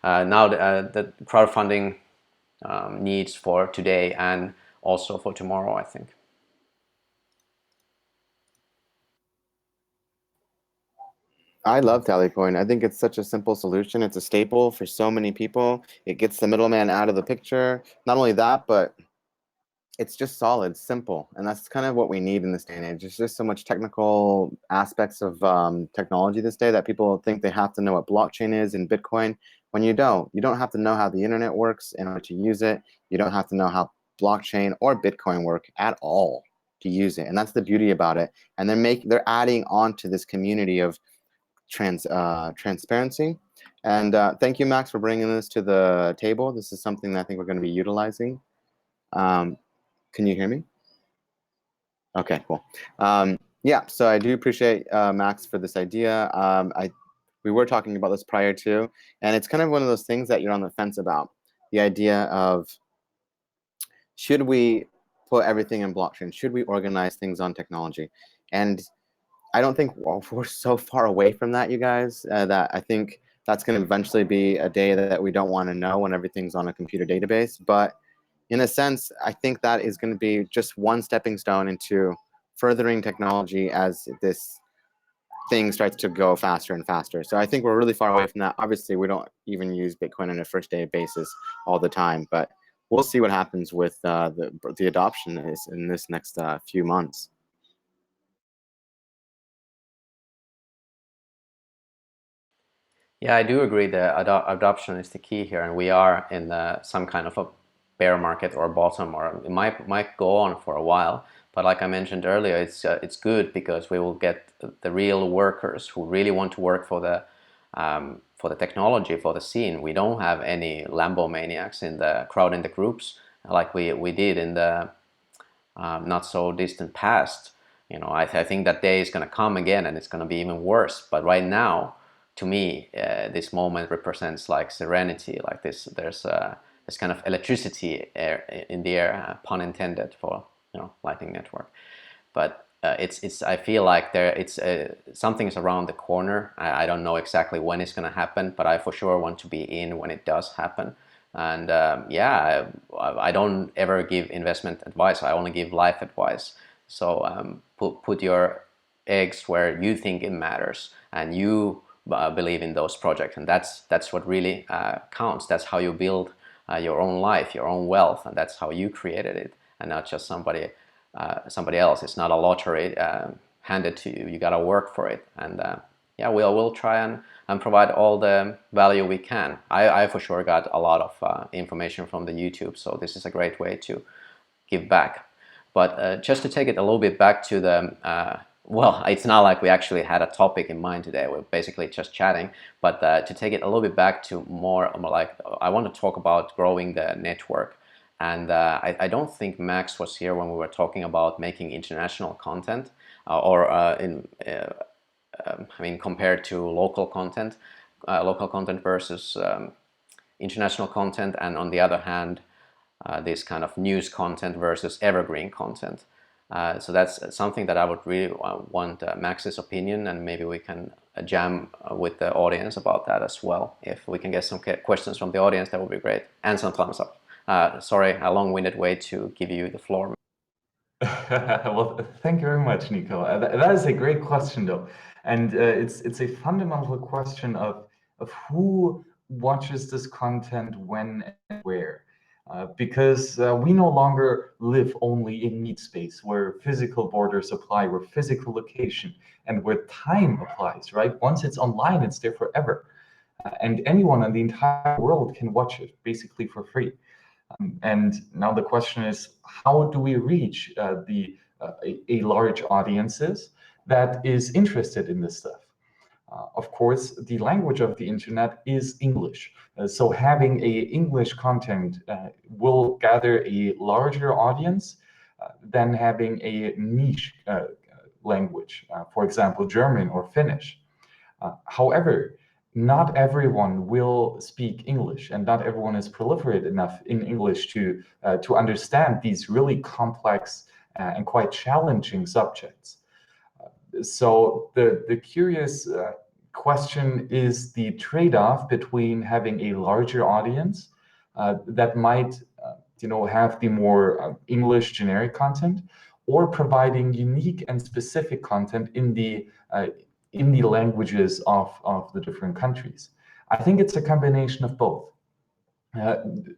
now the crowdfunding needs for today and also for tomorrow, I think. I love Tallycoin. I think it's such a simple solution. It's a staple for so many people. It gets the middleman out of the picture. Not only that, but it's just solid, simple. And that's kind of what we need in this day and age. There's just so much technical aspects of technology this day that people think they have to know what blockchain is and Bitcoin. When you don't have to know how the internet works in order to use it. You don't have to know how blockchain or Bitcoin work at all to use it. And that's the beauty about it. And they're adding on to this community of transparency. And thank you, Max, for bringing this to the table. This is something that I think we're going to be utilizing. Can you hear me? Okay, cool. Yeah, so I do appreciate Max for this idea. We were talking about this prior to, and it's kind of one of those things that you're on the fence about. The idea of, should we put everything in blockchain? Should we organize things on technology? And I don't think we're so far away from that, you guys, that I think that's going to eventually be a day that we don't want to know when everything's on a computer database. But in a sense, I think that is going to be just one stepping stone into furthering technology as this thing starts to go faster and faster. So I think we're really far away from that. Obviously, we don't even use Bitcoin on a first day basis all the time, but we'll see what happens with the adoption is in this next few months. Yeah, I do agree that adoption is the key here, and we are in some kind of a bear market or bottom, or it might go on for a while. But like I mentioned earlier, it's good because we will get the real workers who really want to work for the technology, for the scene. We don't have any Lambo maniacs in the crowd in the groups like we did in the not so distant past. I think that day is going to come again, and it's going to be even worse. But right now, to me, this moment represents like serenity, like this. There's this kind of electricity in the air, pun intended, for Lightning Network. But it's I feel like something's around the corner. I don't know exactly when it's going to happen, but I for sure want to be in when it does happen. And yeah, I don't ever give investment advice. I only give life advice. So put your eggs where you think it matters, and you believe in those projects, and that's what really counts. That's how you build your own life, your own wealth, and that's how you created it, and not just somebody else. It's not a lottery handed to you. You gotta work for it, and yeah, we'll try and provide all the value we can. I for sure got a lot of information from the YouTube, so this is a great way to give back. But just to take it a little bit back to the well, it's not like we actually had a topic in mind today. We're basically just chatting. But to take it a little bit back to more like, I want to talk about growing the network. And I don't think Max was here when we were talking about making international content, I mean, compared to local content versus international content, and on the other hand, this kind of news content versus evergreen content. So that's something that I would really want Max's opinion, and maybe we can jam with the audience about that as well. If we can get some questions from the audience, that would be great, and some thumbs up. Sorry, a long-winded way to give you the floor. Well, thank you very much, Nico. That is a great question, though, and it's a fundamental question of who watches this content when and where. Because we no longer live only in meat space where physical borders apply, where physical location and where time applies, right? Once it's online, it's there forever. And anyone in the entire world can watch it basically for free. And now the question is, how do we reach a large audiences that is interested in this stuff? Of course, the language of the internet is English. So having a English content will gather a larger audience than having a niche language, for example, German or Finnish. However, not everyone will speak English, and not everyone is proliferate enough in English to understand these really complex and quite challenging subjects. So the curious question is the trade-off between having a larger audience that might have the more English generic content, or providing unique and specific content in the languages of the different countries. I think it's a combination of both.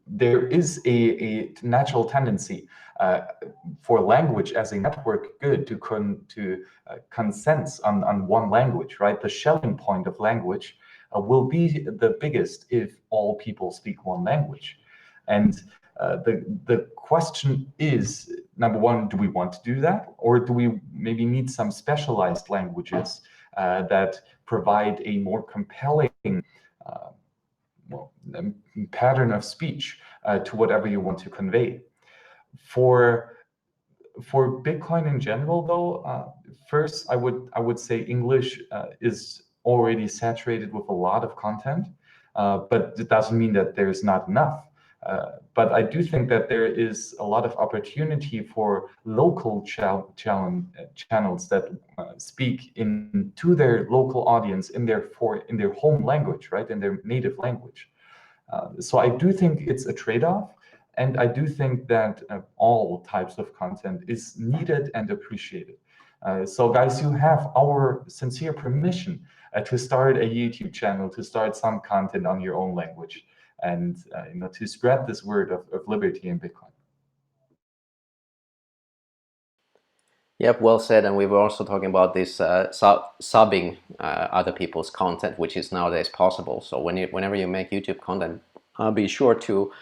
There is a natural tendency for language as a network good to consensus on one language, right? The Schelling point of language will be the biggest if all people speak one language. And the question is, number one, do we want to do that? Or do we maybe need some specialized languages that provide a more compelling pattern of speech to whatever you want to convey? For Bitcoin in general, though, first I would say English is already saturated with a lot of content, but it doesn't mean that there's not enough. But I do think that there is a lot of opportunity for local channels that speak to their local audience in their home language, right, in their native language. So I do think it's a trade-off, and I do think that all types of content is needed and appreciated. So guys, you have our sincere permission to start a YouTube channel, to start some content on your own language, and to spread this word of liberty in Bitcoin. Yep, well said. And we were also talking about this subbing other people's content, which is nowadays possible. So whenever you make YouTube content, be sure to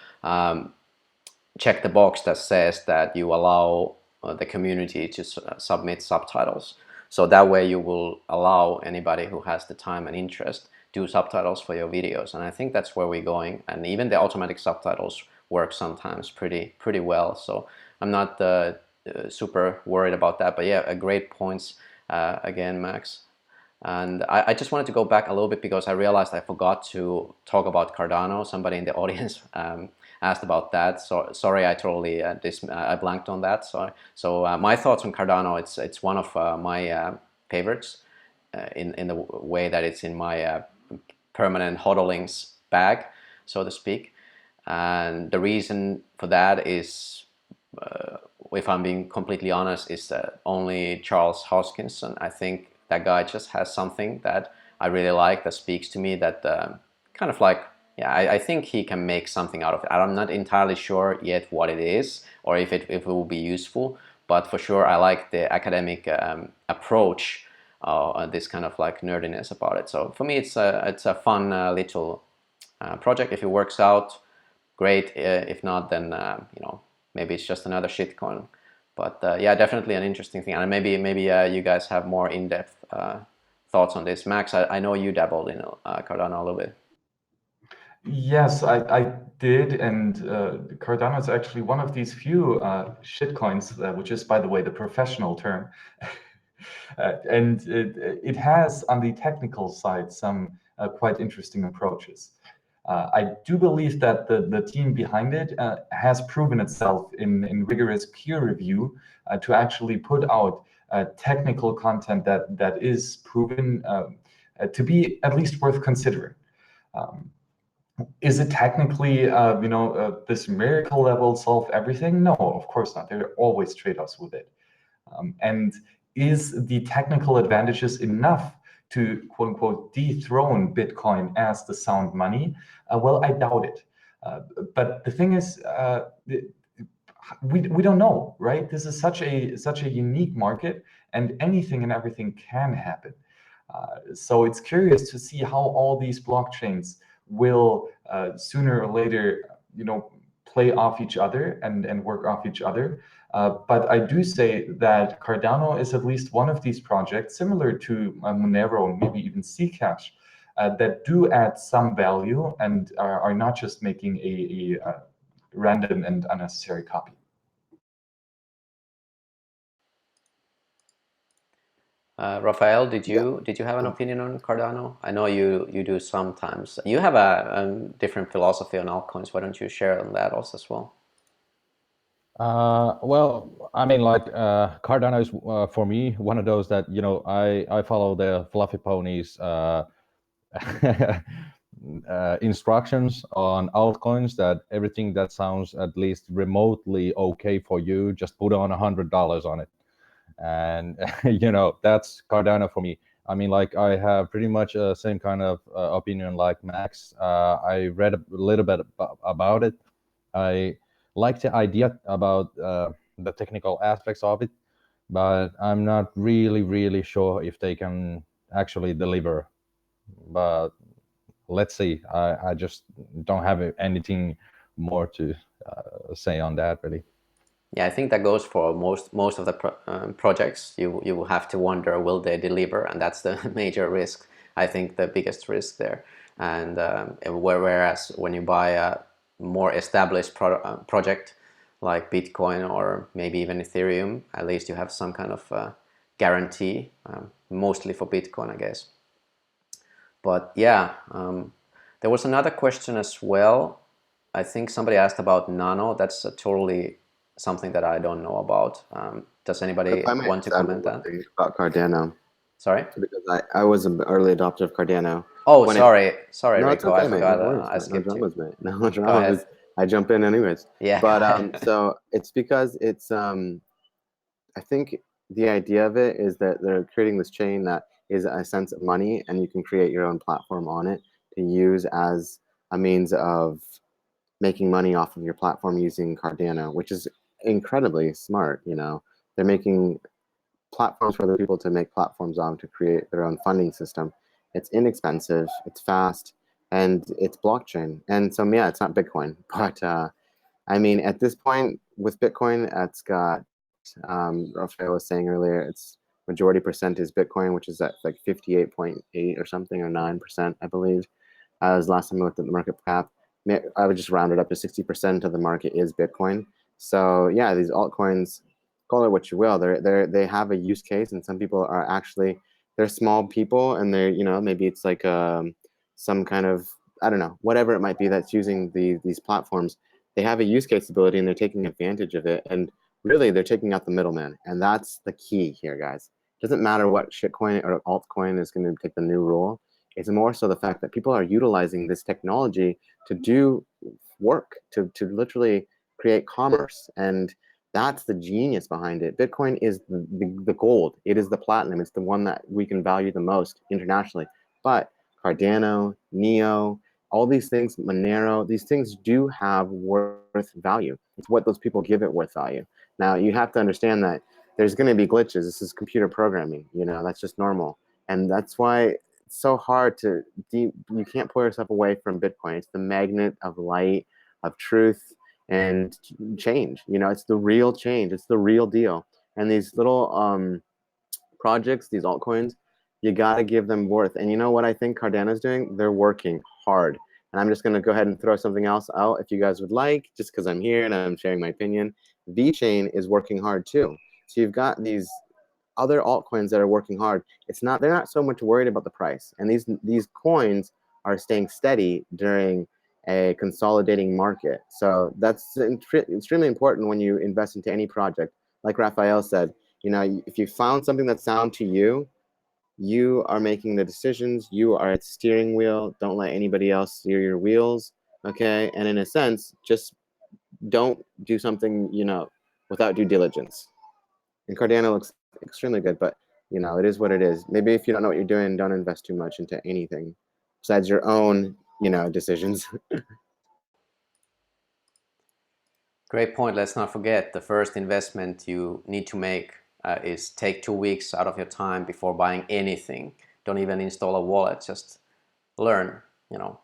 check the box that says that you allow the community to submit subtitles. So that way you will allow anybody who has the time and interest do subtitles for your videos. And I think that's where we're going. And even the automatic subtitles work sometimes pretty well. So I'm not super worried about that. But yeah, great points again, Max. And I just wanted to go back a little bit because I realized I forgot to talk about Cardano. Somebody in the audience asked about that. So sorry, I totally I blanked on that. So my thoughts on Cardano, it's one of my favorites in the way that it's in my permanent hodlings bag, so to speak. And the reason for that is, if I'm being completely honest, is that only Charles Hoskinson. I think that guy just has something that I really like, that speaks to me, that kind of like, yeah, I think he can make something out of it. I'm not entirely sure yet what it is, or if it will be useful, but for sure I like the academic approach this kind of like nerdiness about it. So for me, it's a fun little project. If it works out, great. If not, then maybe it's just another shitcoin. But yeah, definitely an interesting thing. And maybe you guys have more in-depth thoughts on this. Max, I know you dabbled in Cardano a little bit. Yes, I did, and Cardano is actually one of these few shitcoins, which is, by the way, the professional term. And it has, on the technical side, some quite interesting approaches. I do believe that the team behind it has proven itself in rigorous peer review to actually put out technical content that is proven to be at least worth considering. Is it technically, this miracle level solve everything? No, of course not. There are always trade-offs with it. And is the technical advantages enough to, quote unquote, dethrone Bitcoin as the sound money? Well, I doubt it. But the thing is, we don't know, right? This is such a unique market, and anything and everything can happen. So it's curious to see how all these blockchains will sooner or later, play off each other and work off each other. But I do say that Cardano is at least one of these projects, similar to Monero and maybe even Zcash, that do add some value and are not just making a random and unnecessary copy. Rafael, did you have an opinion on Cardano? I know you do sometimes. You have a different philosophy on altcoins. Why don't you share on that also as well? Well, I mean, like Cardano is for me one of those that I follow the fluffy ponies instructions on altcoins, that everything that sounds at least remotely okay for you, just put on $100 on it, and that's Cardano for me. I mean, like I have pretty much the same kind of opinion like Max. I read a little bit about it. I like the idea about the technical aspects of it, but I'm not really sure if they can actually deliver. But let's see. I just don't have anything more to say on that, really. Yeah, I think that goes for most of the projects. You will have to wonder, will they deliver, and that's the major risk. I think the biggest risk there. And whereas when you buy a more established project like Bitcoin or maybe even Ethereum, at least you have some kind of guarantee, mostly for Bitcoin, I guess. But yeah, there was another question as well. I think somebody asked about Nano. That's totally something that I don't know about. Does anybody want to comment that? About Cardano. Sorry? Because I was an early adopter of Cardano. Oh, sorry, No, Rico. it's okay, I mate. forgot. No worries, I skipped no dramas, you. mate. No dramas. I jump in anyways. Yeah. But so it's because it's I think the idea of it is that they're creating this chain that is a sense of money, and you can create your own platform on it to use as a means of making money off of your platform using Cardano, which is incredibly smart. They're making platforms for other people to make platforms on to create their own funding system. It's inexpensive, it's fast, and it's blockchain. And so, yeah, it's not Bitcoin, but I mean, at this point with Bitcoin, it's got, Rafael was saying earlier, it's majority percent is Bitcoin, which is at like 58.8 or something, or 9%, I believe. As last time I looked at the market cap, I would just round it up to 60% of the market is Bitcoin. So yeah, these altcoins, call it what you will, they have a use case, and some people are actually, they're small people, and they're, maybe it's like some kind of, I don't know, whatever it might be that's using these platforms. They have a use case ability, and they're taking advantage of it, and really they're taking out the middleman, and that's the key here, guys. It doesn't matter what shitcoin or altcoin is going to take the new rule. It's more so the fact that people are utilizing this technology to do work, to literally create commerce. And that's the genius behind it. Bitcoin is the gold. It is the platinum. It's the one that we can value the most internationally. But Cardano, Neo, all these things, Monero, these things do have worth value. It's what those people give it worth value. Now, you have to understand that there's going to be glitches. This is computer programming, you know, that's just normal. And that's why it's so hard to, you can't pull yourself away from Bitcoin. It's the magnet of light, of truth, and change. You know, it's the real change. It's the real deal. And these little projects, these altcoins, you got to give them worth. And you know what I think Cardano's doing? They're working hard. And I'm just going to go ahead and throw something else out if you guys would like, just because I'm here and I'm sharing my opinion. VeChain is working hard too. So you've got these other altcoins that are working hard. They're not so much worried about the price. And these coins are staying steady during a consolidating market. So that's extremely important when you invest into any project. Like Raphael said, you know, if you found something that's sound to you, you are making the decisions. You are at the steering wheel. Don't let anybody else steer your wheels. Okay. And in a sense, just don't do something, you know, without due diligence. And Cardano looks extremely good, but you know, it is what it is. Maybe if you don't know what you're doing, don't invest too much into anything besides your own, you know, decisions. Great point. Let's not forget the first investment you need to make is take 2 weeks out of your time before buying anything. Don't even install a wallet. Just learn. You know,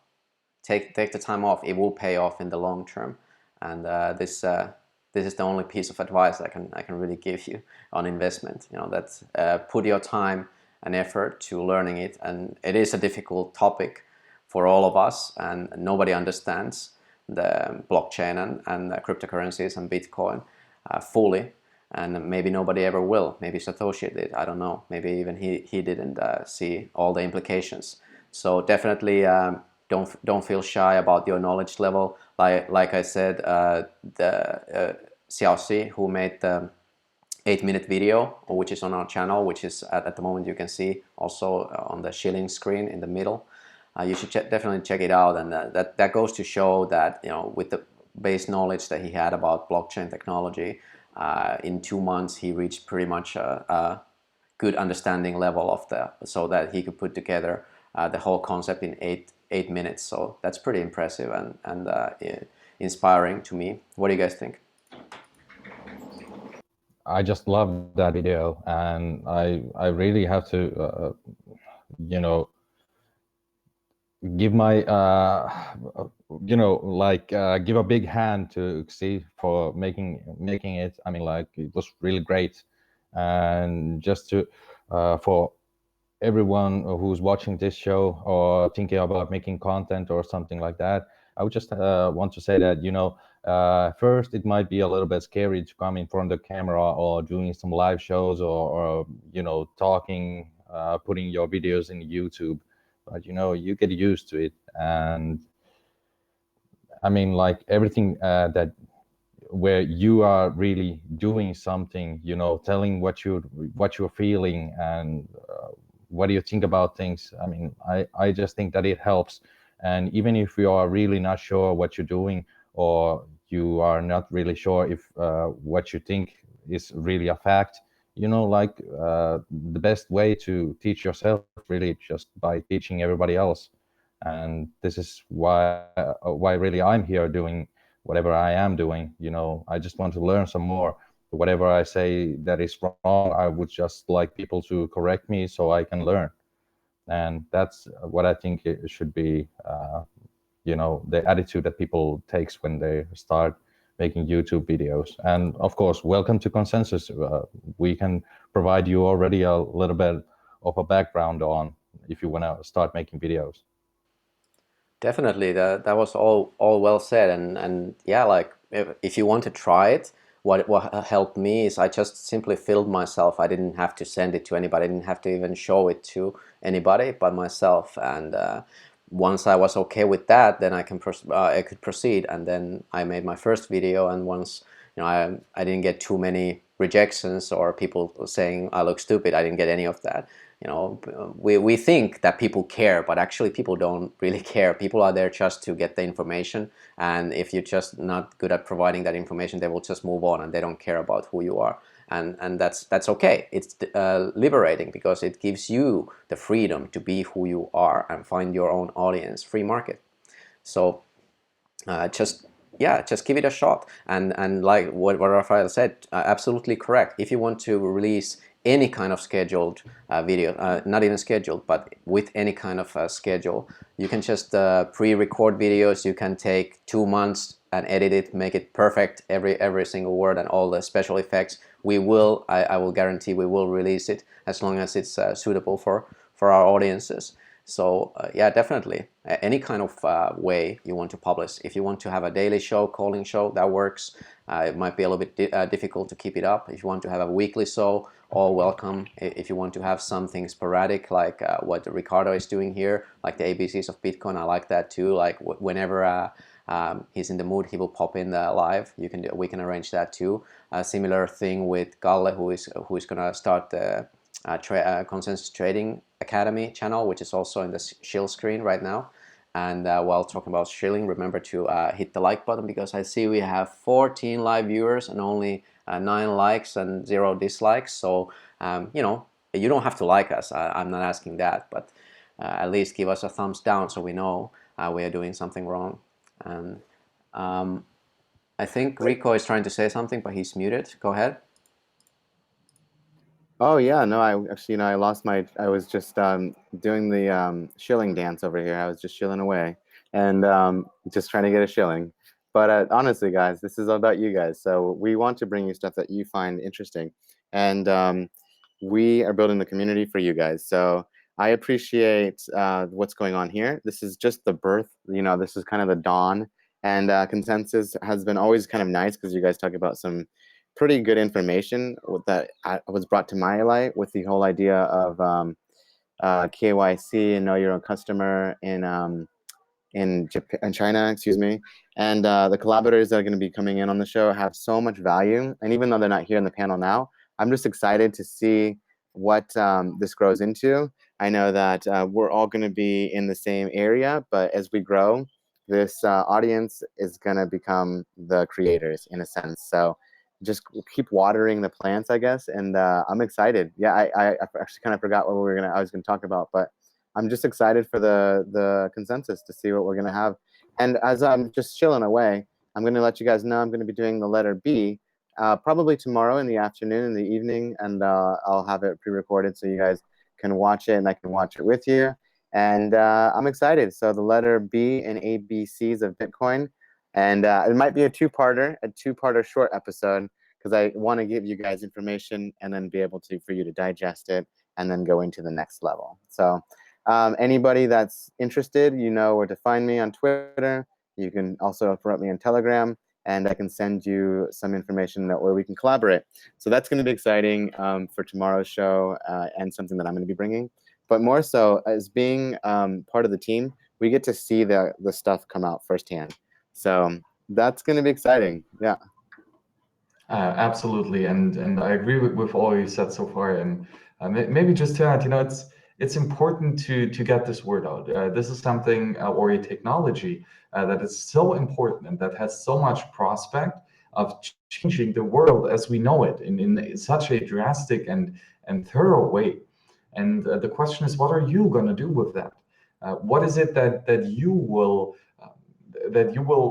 take the time off. It will pay off in the long term. And this is the only piece of advice I can really give you on investment. You know, that put your time and effort to learning it. And it is a difficult topic for all of us, and nobody understands the blockchain and cryptocurrencies and Bitcoin fully, and maybe nobody ever will. Maybe Satoshi did, I don't know. Maybe even he didn't see all the implications. So definitely don't feel shy about your knowledge level. Like I said, the Xiaoxi, who made the 8-minute video, which is on our channel, which is at the moment you can see also on the shilling screen in the middle. You should definitely check it out, and that goes to show that, you know, with the base knowledge that he had about blockchain technology, in 2 months he reached pretty much a good understanding level of so that he could put together the whole concept in eight minutes. So that's pretty impressive and inspiring to me. What do you guys think? I just love that video, and I really have to you know, give my you know, like give a big hand to Xi for making it. I mean, like, it was really great. And just to for everyone who's watching this show or thinking about making content or something like that, I would just want to say that, you know, first it might be a little bit scary to come in front of the camera or doing some live shows or you know, talking, putting your videos in YouTube, but you know, you get used to it. And I mean, like, everything that where you are really doing something, you know, telling what you're feeling and what do you think about things. I mean, I just think that it helps. And even if you are really not sure what you're doing, or you are not really sure if what you think is really a fact, you know, like, the best way to teach yourself really just by teaching everybody else. And this is why really I'm here doing whatever I am doing. You know, I just want to learn some more. Whatever I say that is wrong, I would just like people to correct me so I can learn. And that's what I think it should be, you know, the attitude that people takes when they start making YouTube videos. And of course, welcome to Konsensus. We can provide you already a little bit of a background on if you want to start making videos. Definitely, that was all well said, and yeah, like if you want to try it, what helped me is I just simply filmed myself. I didn't have to send it to anybody. I didn't have to even show it to anybody but myself. And once I was okay with that, then I could proceed. And then I made my first video, and once, you know, I didn't get too many rejections or people saying I look stupid. I didn't get any of that. You know, we think that people care, but actually people don't really care. People are there just to get the information, and if you're just not good at providing that information, they will just move on and they don't care about who you are. And that's okay. It's liberating, because it gives you the freedom to be who you are and find your own audience. Free market. So just yeah, just give it a shot. And like what Rafael said, absolutely correct. If you want to release any kind of scheduled video, not even scheduled, but with any kind of schedule, you can just pre-record videos. You can take 2 months and edit it, make it perfect, every single word and all the special effects. I will guarantee we will release it as long as it's suitable for our audiences. So yeah, definitely any kind of way you want to publish. If you want to have a daily show, calling show, that works. It might be a little bit difficult to keep it up. If you want to have a weekly show, all welcome. If you want to have something sporadic like what Ricardo is doing here, like the ABCs of Bitcoin, I like that too. Like whenever he's in the mood, he will pop in the live. We can arrange that too. A similar thing with Galle, who is gonna start the Konsensus Trading Academy channel, which is also in the shill screen right now. And while talking about shilling, remember to hit the like button, because I see we have 14 live viewers and only 9 likes and 0 dislikes. So you know, you don't have to like us. I'm not asking that, but at least give us a thumbs down so we know we are doing something wrong. And I think Rico is trying to say something, but he's muted. Go ahead. Oh yeah, no, I actually, I lost my. I was just doing the shilling dance over here. I was just shilling away and just trying to get a shilling. But honestly, guys, this is all about you guys. So we want to bring you stuff that you find interesting, and we are building the community for you guys. So I appreciate what's going on here. This is just the birth. This is kind of the dawn. And Konsensus has been always kind of nice because you guys talk about some pretty good information that was brought to my light with the whole idea of KYC and know your own customer in Japan, in China, excuse me. And the collaborators that are going to be coming in on the show have so much value. And even though they're not here in the panel now, I'm just excited to see what this grows into. I know that we're all going to be in the same area, but as we grow, this audience is going to become the creators in a sense. So just keep watering the plants, I guess. And I'm excited. Yeah, I actually kind of forgot what I was going to talk about, but I'm just excited for the consensus to see what we're going to have. And as I'm just chilling away, I'm going to let you guys know I'm going to be doing the letter B probably tomorrow in the afternoon, in the evening, and I'll have it pre-recorded so you guys can watch it and I can watch it with you. And I'm excited. So the letter B and ABCs of Bitcoin. And it might be a two-parter short episode, because I want to give you guys information and then be able for you to digest it and then go into the next level. So anybody that's interested, you know where to find me on Twitter. You can also throw me on Telegram, and I can send you some information where we can collaborate. So that's going to be exciting for tomorrow's show and something that I'm going to be bringing. But more so, as being part of the team, we get to see the stuff come out firsthand. So that's going to be exciting. Yeah. Absolutely, and I agree with all you said so far. And maybe just to add, it's important to get this word out. This is something or a technology that is so important and that has so much prospect of changing the world as we know it in such a drastic and thorough way. And the question is, what are you going to do with that? What is it that you will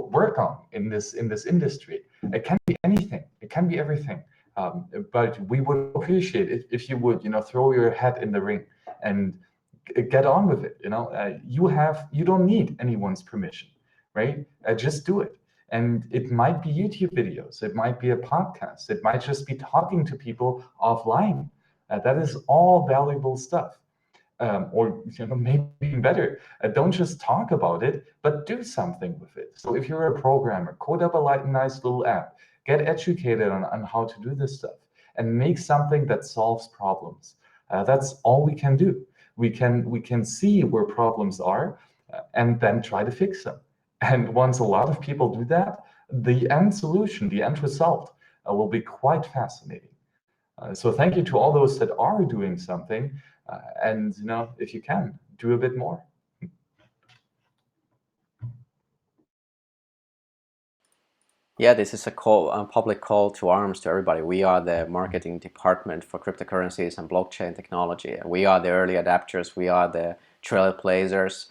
work on in this industry? It can be anything. It can be everything. But we would appreciate it if you would, throw your hat in the ring and get on with it. You don't need anyone's permission, right? Just do it. And it might be YouTube videos. It might be a podcast. It might just be talking to people offline. That is all valuable stuff. Or maybe even better, don't just talk about it, but do something with it. So if you're a programmer, code up a nice little app, get educated on how to do this stuff, and make something that solves problems. That's all we can do. We can see where problems are, and then try to fix them. And once a lot of people do that, the end solution, the end result, will be quite fascinating. So thank you to all those that are doing something, and if you can, do a bit more. Yeah, this is a public call to arms to everybody. We are the marketing department for cryptocurrencies and blockchain technology. We are the early adapters. We are the trailblazers.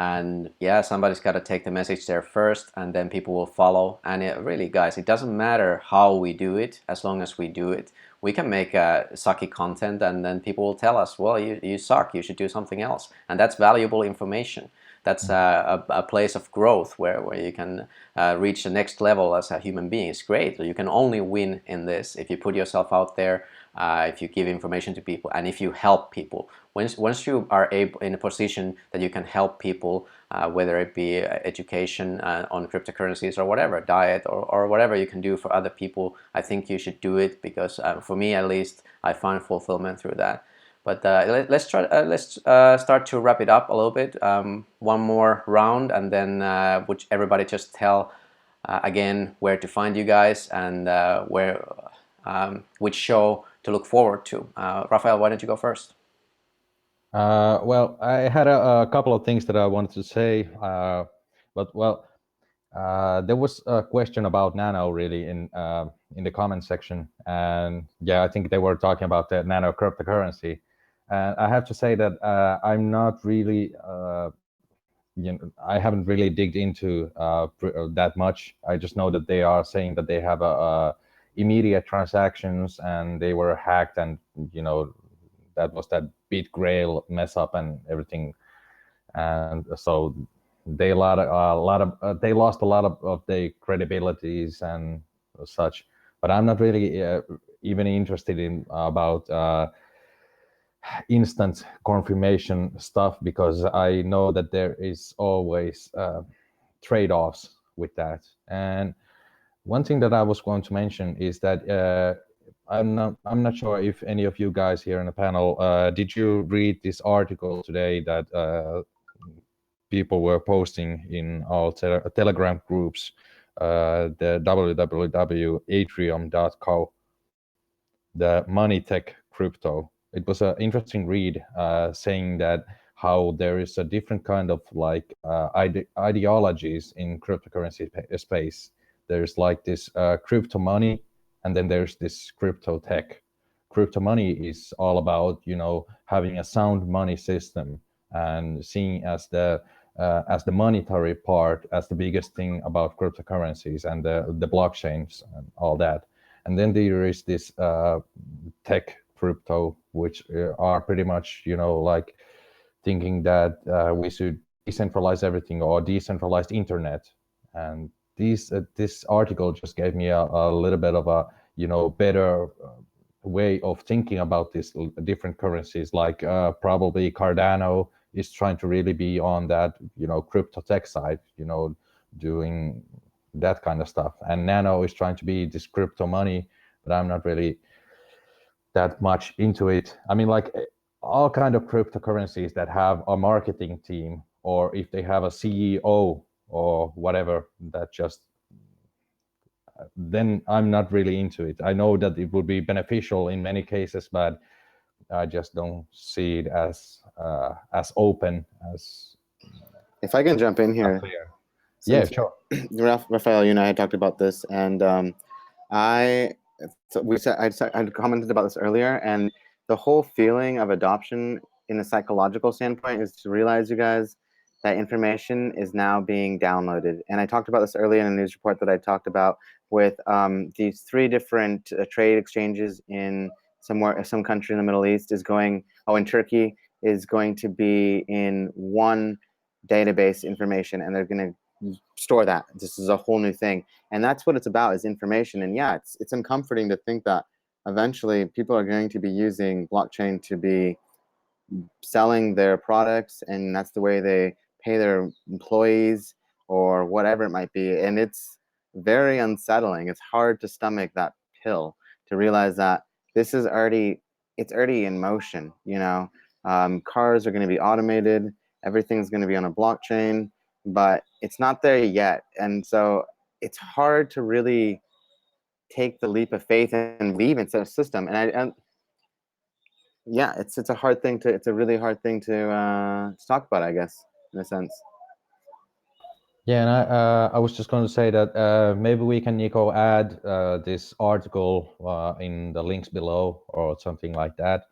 And yeah, somebody's got to take the message there first, and then people will follow. And really, guys, it doesn't matter how we do it, as long as we do it. We can make sucky content, and then people will tell us, well, you suck, you should do something else. And that's valuable information. That's a place of growth where you can reach the next level as a human being. It's great. You can only win in this if you put yourself out there, if you give information to people, and if you help people. Once you are in a position that you can help people, whether it be education on cryptocurrencies or whatever, diet or whatever you can do for other people, I think you should do it, because for me at least, I find fulfillment through that. But let's start to wrap it up a little bit. One more round, and then would everybody just tell again where to find you guys, and which show to look forward to. Raphael, why don't you go first? Well, I had a couple of things that I wanted to say, but well, there was a question about Nano really in the comment section, and yeah, I think they were talking about the Nano cryptocurrency, and I have to say that I'm not really, I haven't really digged into that much. I just know that they are saying that they have a immediate transactions and they were hacked, and that was that BitGrail mess up and everything, and so they lost a lot of their credibilities and such. But I'm not really even interested in about instant confirmation stuff, because I know that there is always trade-offs with that. And one thing that I was going to mention is that I'm not sure if any of you guys here in the panel did you read this article today that people were posting in our Telegram groups, the www.atrium.co, the money tech crypto. It was an interesting read, saying that how there is a different kind of like ideologies in cryptocurrency space. There's like this crypto money, and then there's this crypto tech. Crypto money is all about having a sound money system and seeing as the monetary part as the biggest thing about cryptocurrencies and the blockchains and all that. And then there is this tech crypto, which are pretty much like thinking that we should decentralize everything, or decentralized internet. And this article just gave me a little bit of a better way of thinking about these different currencies. Like probably Cardano is trying to really be on that crypto tech side, doing that kind of stuff, and Nano is trying to be this crypto money, but I'm not really that much into it. I mean, like all kind of cryptocurrencies that have a marketing team, or if they have a CEO or whatever, that just then I'm not really into it. I know that it would be beneficial in many cases, but I just don't see it as open as. If I can jump in here. Yeah, sure. Raphael, you and I had talked about this, and I commented about this earlier, and the whole feeling of adoption in a psychological standpoint is to realize, you guys, that information is now being downloaded. And I talked about this earlier in a news report that I talked about with these 3 different trade exchanges in some country in the Middle East is going, in Turkey, is going to be in one database information, and they're going to store that. This is a whole new thing, and that's what it's about, is information. And yeah, it's uncomforting to think that eventually people are going to be using blockchain to be selling their products, and that's the way they pay their employees or whatever it might be. And it's very unsettling. It's hard to stomach that pill, to realize that this is already in motion. Cars are going to be automated, everything's going to be on a blockchain, but it's not there yet. And so it's hard to really take the leap of faith and believe in such a system. And yeah, it's a hard thing it's a really hard thing to talk about, I guess, in a sense. Yeah, and I was just going to say that maybe we can, Nico, add this article in the links below or something like that.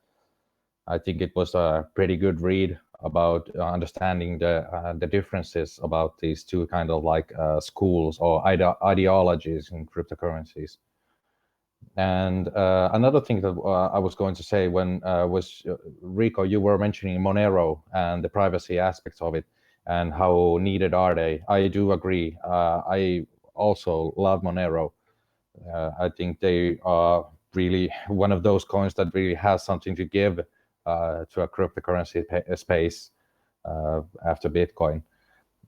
I think it was a pretty good read. about understanding the differences about these two kind of like schools or ideologies in cryptocurrencies. And another thing that I was going to say when was Rico, you were mentioning Monero and the privacy aspects of it and how needed are they. I do agree. I also love Monero. I think they are really one of those coins that really has something to give to a cryptocurrency space after Bitcoin.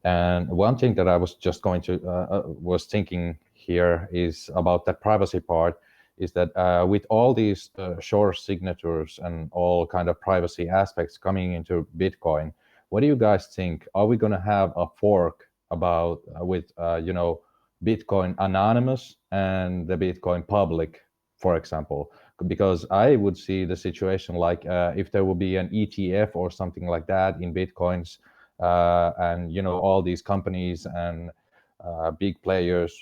And one thing that I was just going to was thinking here is about that privacy part. Is that with all these short signatures and all kind of privacy aspects coming into Bitcoin, what do you guys think? Are we going to have a fork about with Bitcoin Anonymous and the Bitcoin Public, for example? Because I would see the situation like if there will be an ETF or something like that in Bitcoins, and all these companies and big players,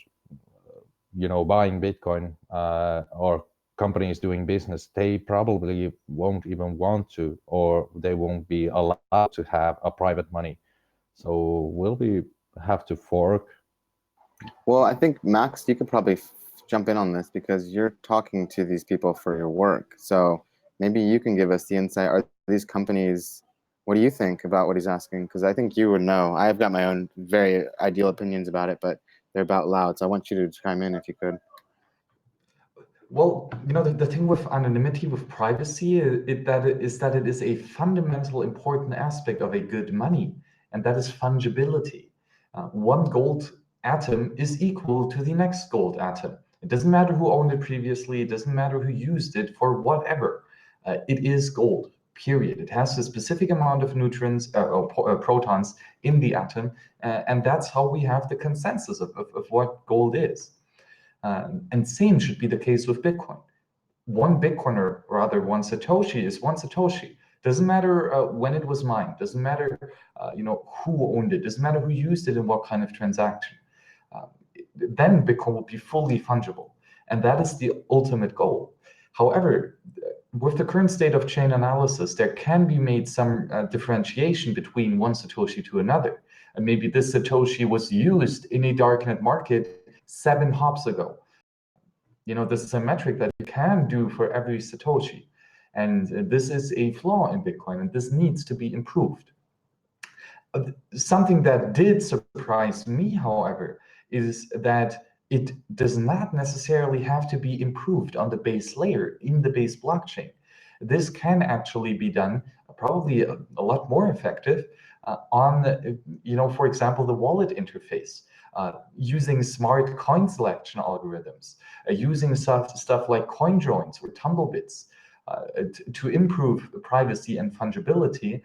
buying Bitcoin or companies doing business, they probably won't even want to, or they won't be allowed to have a private money. So will we have to fork? Well, I think Max, you could probably jump in on this because you're talking to these people for your work. So maybe you can give us the insight. Are these companies, what do you think about what he's asking? Because I think you would know. I've got my own very ideal opinions about it, but they're about loud. So I want you to chime in if you could. Well, the thing with anonymity, with privacy, that it is a fundamental important aspect of a good money, and that is fungibility. One gold atom is equal to the next gold atom. It doesn't matter who owned it previously. It doesn't matter who used it for whatever. It is gold, period. It has a specific amount of neutrons or protons in the atom, and that's how we have the consensus of what gold is. And same should be the case with Bitcoin. One Bitcoin, or rather one Satoshi, is one Satoshi. Doesn't matter when it was mined. Doesn't matter, who owned it. Doesn't matter who used it and what kind of transaction. Then Bitcoin will be fully fungible, and that is the ultimate goal. However, with the current state of chain analysis, there can be made some differentiation between one Satoshi to another. And maybe this Satoshi was used in a darknet market 7 hops ago. This is a metric that you can do for every Satoshi. And this is a flaw in Bitcoin, and this needs to be improved. Something that did surprise me, however, is that it does not necessarily have to be improved on the base layer in the base blockchain. This can actually be done probably a lot more effective on, for example, the wallet interface, using smart coin selection algorithms, using stuff like coin joins or tumblebits to improve privacy and fungibility,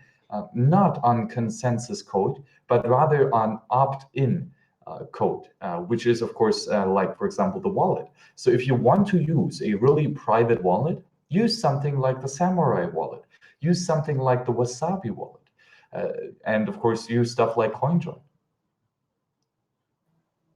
not on consensus code, but rather on opt-in code, which is, of course, like, for example, the wallet. So if you want to use a really private wallet, use something like the Samurai wallet, use something like the Wasabi wallet, and of course, use stuff like CoinJoin.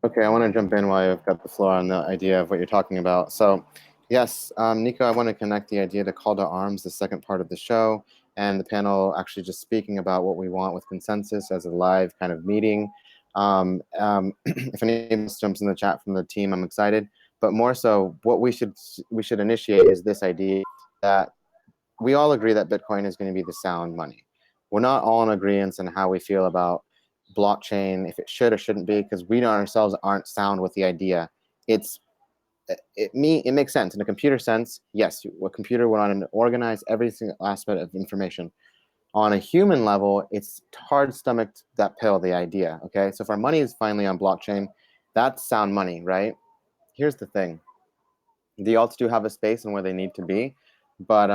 Okay, I want to jump in while I've got the floor on the idea of what you're talking about. So, yes, Nico, I want to connect the idea to call to arms, the second part of the show, and the panel actually just speaking about what we want with Konsensus as a live kind of meeting. If anyone else jumps in the chat from the team, I'm excited. But more so, what we should initiate is this idea that we all agree that Bitcoin is going to be the sound money. We're not all in agreement on how we feel about blockchain, if it should or shouldn't be, because we ourselves aren't sound with the idea. It makes sense in a computer sense. Yes, a computer would want to organize every single aspect of information. On a human level, it's hard stomached that pill, the idea. Okay, so if our money is finally on blockchain, that's sound money, right? Here's the thing: the alts do have a space and where they need to be, but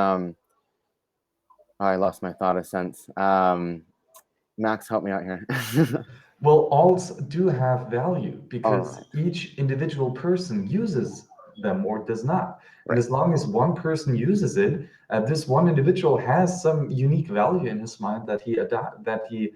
I lost my thought of sense. Max, help me out here. Well, alts do have value because each individual person uses them or does not. And as long as one person uses it, this one individual has some unique value in his mind that he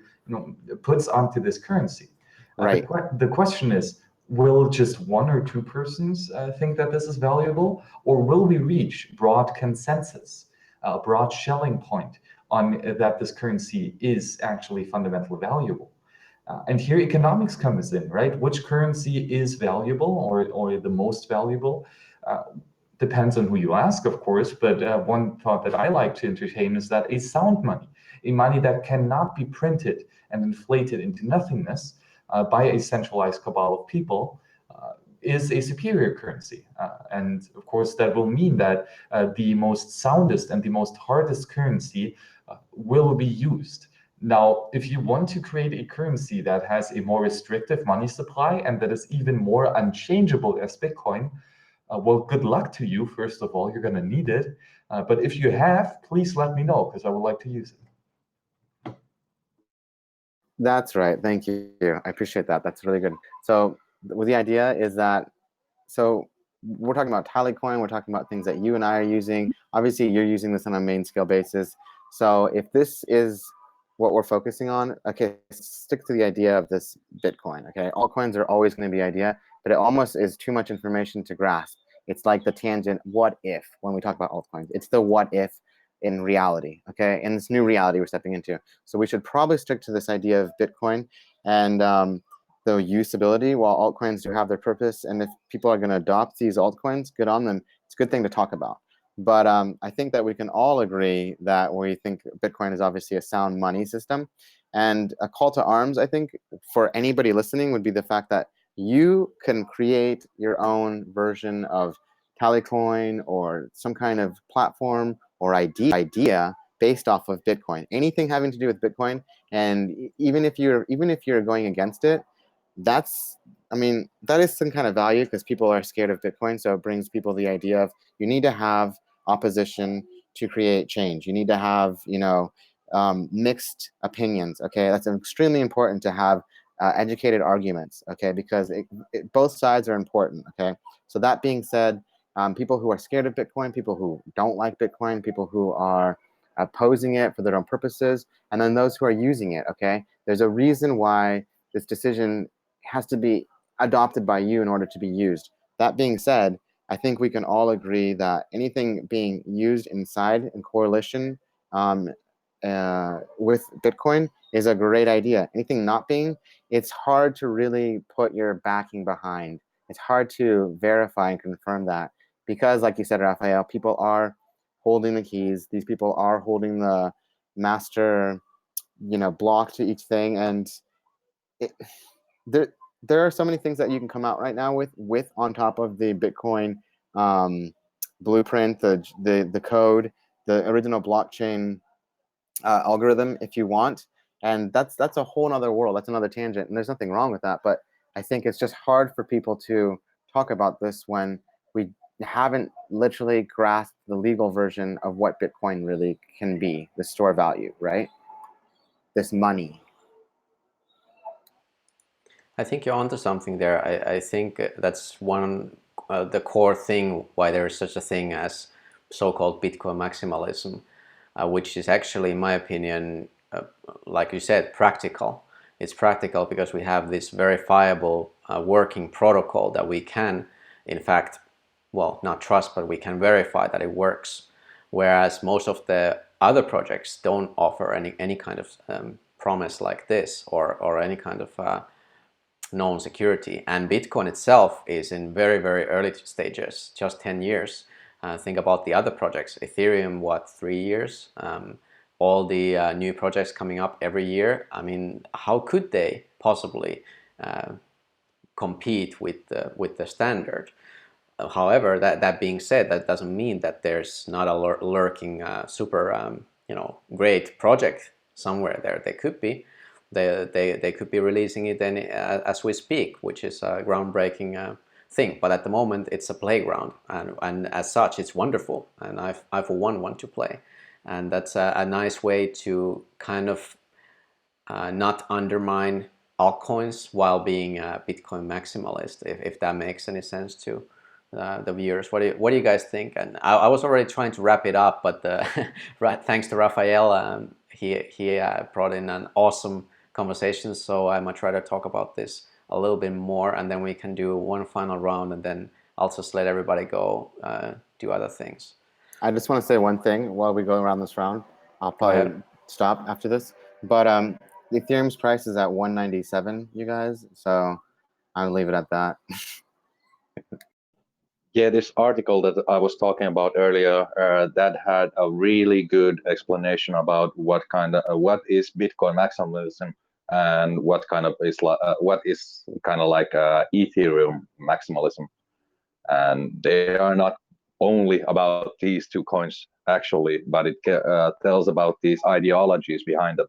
puts onto this currency. The question is, will just one or two persons think that this is valuable, or will we reach broad consensus, a broad Schelling point, on that this currency is actually fundamentally valuable. And here economics comes in, right? Which currency is valuable or the most valuable? Depends on who you ask, of course, but one thought that I like to entertain is that a sound money, a money that cannot be printed and inflated into nothingness by a centralized cabal of people, is a superior currency. And of course, that will mean that the most soundest and the most hardest currency will be used. Now, if you want to create a currency that has a more restrictive money supply and that is even more unchangeable as Bitcoin, well, good luck to you. First of all, you're going to need it. But if you have, please let me know because I would like to use it. That's right. Thank you. I appreciate that. That's really good. So the idea is that, so we're talking about Tallycoin. We're talking about things that you and I are using. Obviously, you're using this on a main scale basis. So if this is what we're focusing on, okay, stick to the idea of this Bitcoin, okay? Altcoins are always going to be idea, but it almost is too much information to grasp. It's like the tangent, what if, when we talk about altcoins. It's the what if in reality, okay? In this new reality we're stepping into. So we should probably stick to this idea of Bitcoin and the usability, while altcoins do have their purpose. And if people are going to adopt these altcoins, good on them. It's a good thing to talk about. But I think that we can all agree that we think Bitcoin is obviously a sound money system. And a call to arms, I think, for anybody listening would be the fact that you can create your own version of Tallycoin or some kind of platform or idea based off of Bitcoin. Anything having to do with Bitcoin, and even if you're going against it, that's, I mean, that is some kind of value because people are scared of Bitcoin. So it brings people the idea of you need to have opposition to create change. You need to have, mixed opinions. Okay, that's extremely important to have educated arguments. Okay, because both sides are important. Okay, so that being said, people who are scared of Bitcoin, people who don't like Bitcoin, people who are opposing it for their own purposes, and then those who are using it. Okay, there's a reason why this decision has to be adopted by you in order to be used. That being said, I think we can all agree that anything being used inside in coalition with Bitcoin is a great idea. Anything not being, it's hard to really put your backing behind. It's hard to verify and confirm that because, like you said, Raphael, people are holding the keys. These people are holding the master, block to each thing, and there are so many things that you can come out right now with on top of the Bitcoin blueprint, the code, the original blockchain algorithm, if you want. And that's a whole other world. That's another tangent, and there's nothing wrong with that. But I think it's just hard for people to talk about this when we haven't literally grasped the legal version of what Bitcoin really can be, the store value, right? This money. I think you're onto something there. I think that's one the core thing why there is such a thing as so-called Bitcoin maximalism, which is actually, in my opinion, like you said, practical. It's practical because we have this verifiable working protocol that we can, in fact, well, not trust, but we can verify that it works. Whereas most of the other projects don't offer any kind of promise like this or any kind of known security. And Bitcoin itself is in very, very early stages, just 10 years. Think about the other projects. Ethereum, what, 3 years? All the new projects coming up every year. I mean, how could they possibly compete with the standard? However, that being said, that doesn't mean that there's not a lurking super great project somewhere there. They could be. They could be releasing it as we speak, which is a groundbreaking thing. But at the moment, it's a playground, and as such, it's wonderful. And I for one want to play, and that's a nice way to kind of not undermine altcoins while being a Bitcoin maximalist, if that makes any sense to the viewers. What do you guys think? And I was already trying to wrap it up, but thanks to Raphael, he brought in an awesome conversation. So I might try to talk about this a little bit more, and then we can do one final round, and then I'll just let everybody go do other things. I just want to say one thing while we go around this round. I'll probably stop after this. But the Ethereum's price is at 197, you guys. So I'll leave it at that. Yeah, this article that I was talking about earlier, that had a really good explanation about what is Bitcoin maximalism and what is kind of like Ethereum maximalism. And they are not only about these two coins actually, but it tells about these ideologies behind them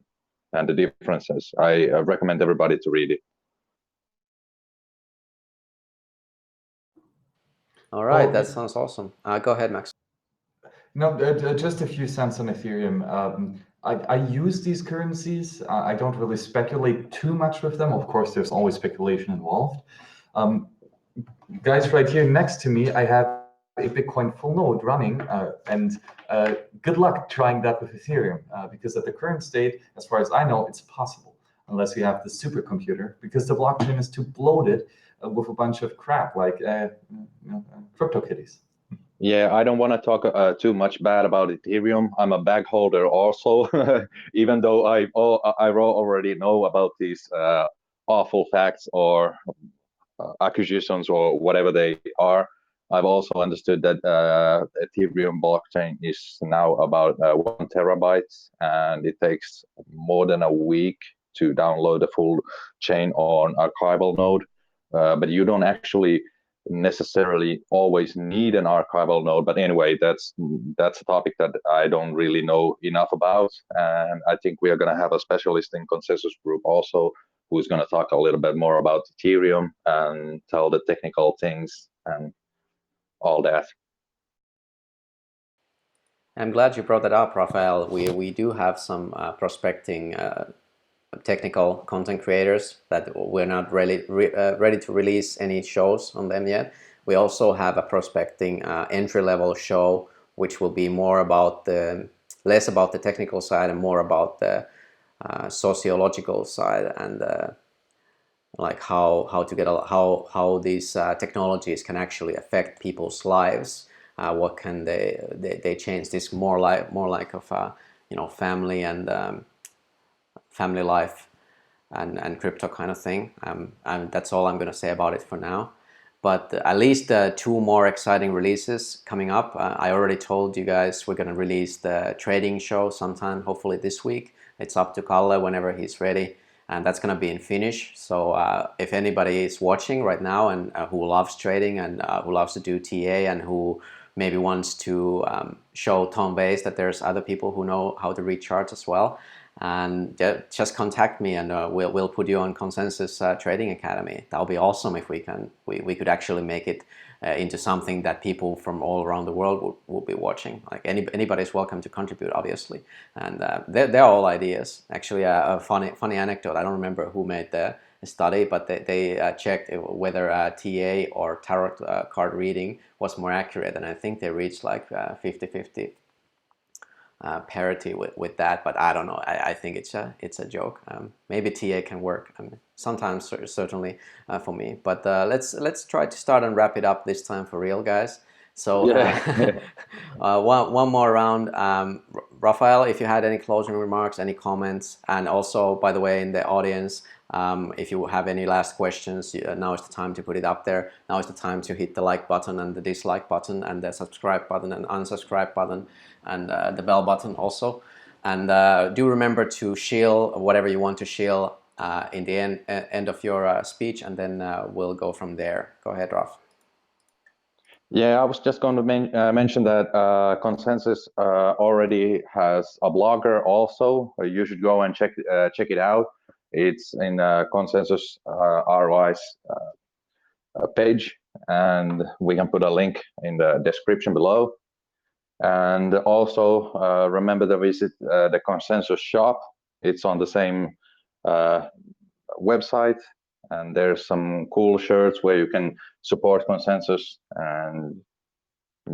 and the differences. I recommend everybody to read it. All right, Well, that sounds awesome. Go ahead, Max. No, just a few cents on Ethereum. I use these currencies. I don't really speculate too much with them. Of course, there's always speculation involved. Guys, right here next to me, I have a Bitcoin full node running, and good luck trying that with Ethereum, because at the current state, as far as I know, it's possible, unless you have the supercomputer, because the blockchain is too bloated with a bunch of crap like CryptoKitties. Yeah, I don't want to talk too much bad about Ethereum. I'm a bag holder also, even though I already know about these awful facts or acquisitions or whatever they are. I've also understood that Ethereum blockchain is now about 1 terabyte, and it takes more than a week to download the full chain on archival node. But you don't actually necessarily always need an archival node. But anyway, that's a topic that I don't really know enough about, and I think we are going to have a specialist in Konsensus group also who's going to talk a little bit more about Ethereum and tell the technical things and all that. I'm glad you brought that up, Rafael. We do have some prospecting technical content creators that we're not really ready to release any shows on them yet. We also have a prospecting entry-level show, which will be more about less about the technical side and more about the sociological side and like how to get how these technologies can actually affect people's lives. What can they change? This more like of a family and family life and crypto kind of thing. And that's all I'm going to say about it for now. But at least 2 more exciting releases coming up. I already told you guys we're going to release the trading show sometime, hopefully this week. It's up to Kalle whenever he's ready. And that's going to be in Finnish. So if anybody is watching right now and who loves trading and who loves to do TA and who maybe wants to show Tom Base that there's other people who know how to read charts as well, and just contact me and we'll put you on Konsensus Trading Academy. That'll be awesome if we could actually make it into something that people from all around the world will be watching. Like anybody's welcome to contribute, obviously, and they're all ideas. Actually, a funny anecdote. I don't remember who made the study, but they checked whether TA or tarot card reading was more accurate, and I think they reached like 50-50 parity with that, but I don't know. I think it's a joke. Maybe TA can work. Sometimes certainly for me. But let's try to start and wrap it up this time for real, guys. So one more round. Rafael, if you had any closing remarks, any comments, and also, by the way, in the audience, if you have any last questions, now is the time to put it up there. Now is the time to hit the like button and the dislike button and the subscribe button and unsubscribe button and the bell button also. And do remember to shield whatever you want to shield in the end of your speech, and then we'll go from there. Go ahead, Raf. Yeah, I was just going to mention that Konsensus already has a blogger also. You should go and check it out. It's in Konsensus ROI's page, and we can put a link in the description below. And also remember to visit the Konsensus shop. It's on the same website, and there's some cool shirts where you can support Konsensus. And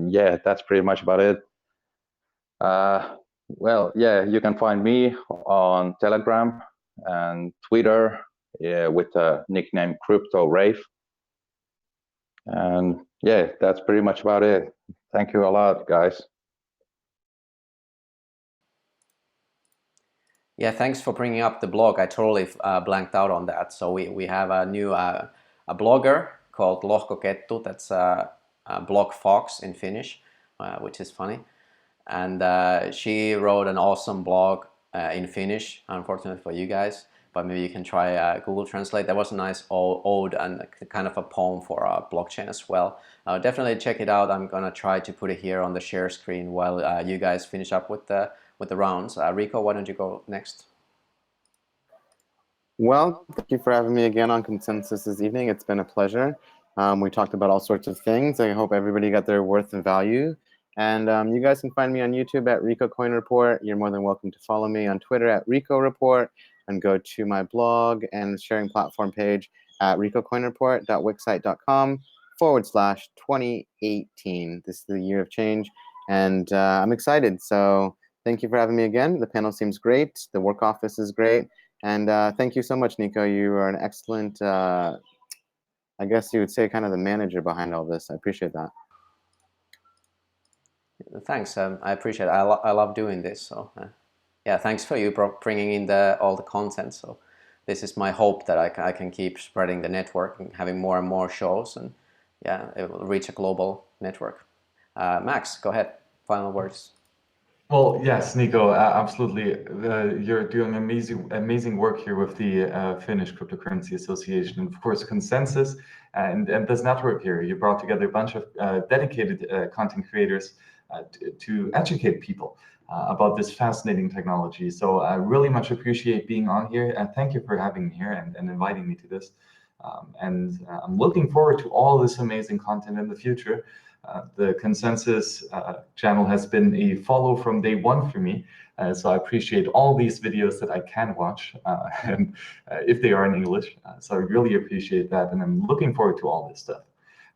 yeah, that's pretty much about it. Well, yeah, you can find me on Telegram and Twitter with the nickname Crypto Rafe. And yeah, that's pretty much about it. Thank you a lot, guys. Yeah, thanks for bringing up the blog. I totally blanked out on that. So we have a new a blogger called Lohkokettu. That's a blog fox in Finnish, which is funny. And she wrote an awesome blog in Finnish, unfortunately for you guys. But maybe you can try Google Translate. That was a nice ode and kind of a poem for blockchain as well. Definitely check it out. I'm gonna try to put it here on the share screen while you guys finish up with the rounds. Rico, why don't you go next? Well, thank you for having me again on Konsensus this evening. It's been a pleasure. We talked about all sorts of things. I hope everybody got their worth and value. And you guys can find me on YouTube at Rico Coin Report. You're more than welcome to follow me on Twitter at Rico Report, and go to my blog and sharing platform page at ricocoinreport.wixsite.com/2018. This is the year of change, and I'm excited. So thank you for having me again. The panel seems great. The work office is great. And thank you so much, Nico. You are an excellent, I guess you would say, kind of the manager behind all this. I appreciate that. Thanks. I appreciate it. I love doing this. So yeah, thanks for you bringing in all the content. So this is my hope that I can keep spreading the network and having more and more shows, and yeah, it will reach a global network. Max, go ahead. Final words. Well, yes, Nico, absolutely. You're doing amazing work here with the Finnish Cryptocurrency Association, and of course, Konsensus and this network here. You brought together a bunch of dedicated content creators to educate people about this fascinating technology. So I really much appreciate being on here, and thank you for having me here and inviting me to this. I'm looking forward to all this amazing content in the future. The Konsensus channel has been a follow from day one for me. So I appreciate all these videos that I can watch, and if they are in English. So I really appreciate that, and I'm looking forward to all this stuff.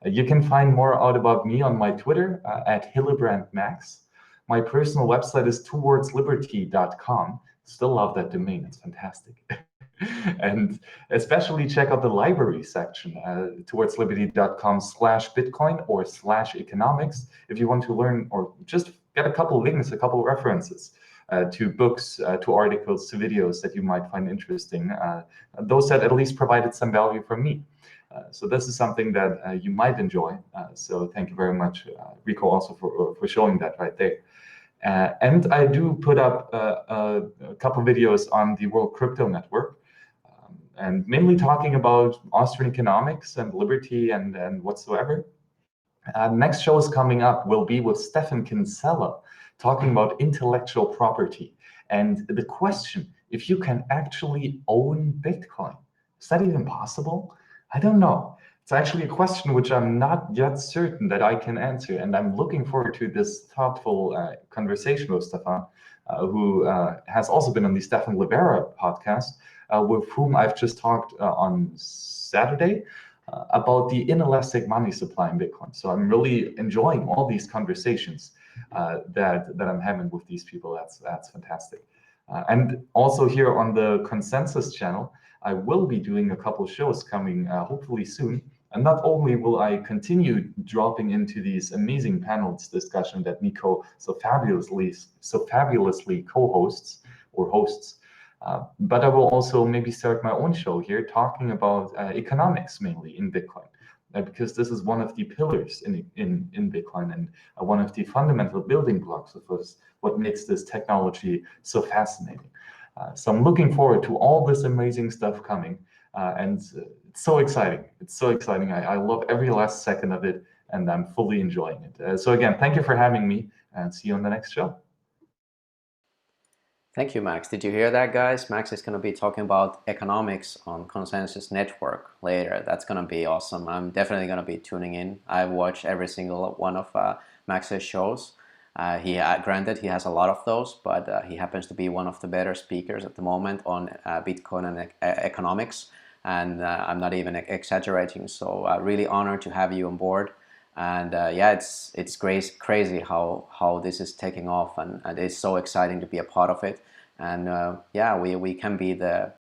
You can find more out about me on my Twitter at HillebrandMax. My personal website is towardsliberty.com. Still love that domain, it's fantastic. And especially check out the library section, towardsliberty.com/Bitcoin or /economics, if you want to learn or just get a couple links, a couple references to books, to articles, to videos that you might find interesting, those that at least provided some value for me. So this is something that you might enjoy. So thank you very much, Rico, also for showing that right there. And I do put up a couple videos on the World Crypto Network, and mainly talking about Austrian economics and liberty and whatsoever. Next show is coming up will be with Stefan Kinsella, talking about intellectual property. And the question, if you can actually own Bitcoin, is that even possible? I don't know. It's actually a question which I'm not yet certain that I can answer. And I'm looking forward to this thoughtful conversation with Stefan, who has also been on the Stefan Livera podcast, with whom I've just talked on Saturday about the inelastic money supply in Bitcoin. So I'm really enjoying all these conversations that I'm having with these people. That's fantastic. And also here on the Konsensus channel, I will be doing a couple shows coming hopefully soon. And not only will I continue dropping into these amazing panels discussion that Nico so fabulously co-hosts or hosts, but I will also maybe start my own show here talking about economics mainly in Bitcoin, because this is one of the pillars in Bitcoin and one of the fundamental building blocks of what makes this technology so fascinating. So I'm looking forward to all this amazing stuff coming, and it's so exciting. It's so exciting. I love every last second of it, and I'm fully enjoying it. So again, thank you for having me, and see you on the next show. Thank you, Max. Did you hear that, guys? Max is going to be talking about economics on Konsensus Network later. That's going to be awesome. I'm definitely going to be tuning in. I've watched every single one of Max's shows. Granted, he has a lot of those, but he happens to be one of the better speakers at the moment on Bitcoin and economics. And I'm not even exaggerating. So really honored to have you on board. And yeah, it's crazy how this is taking off, and it's so exciting to be a part of it. And yeah, we can be the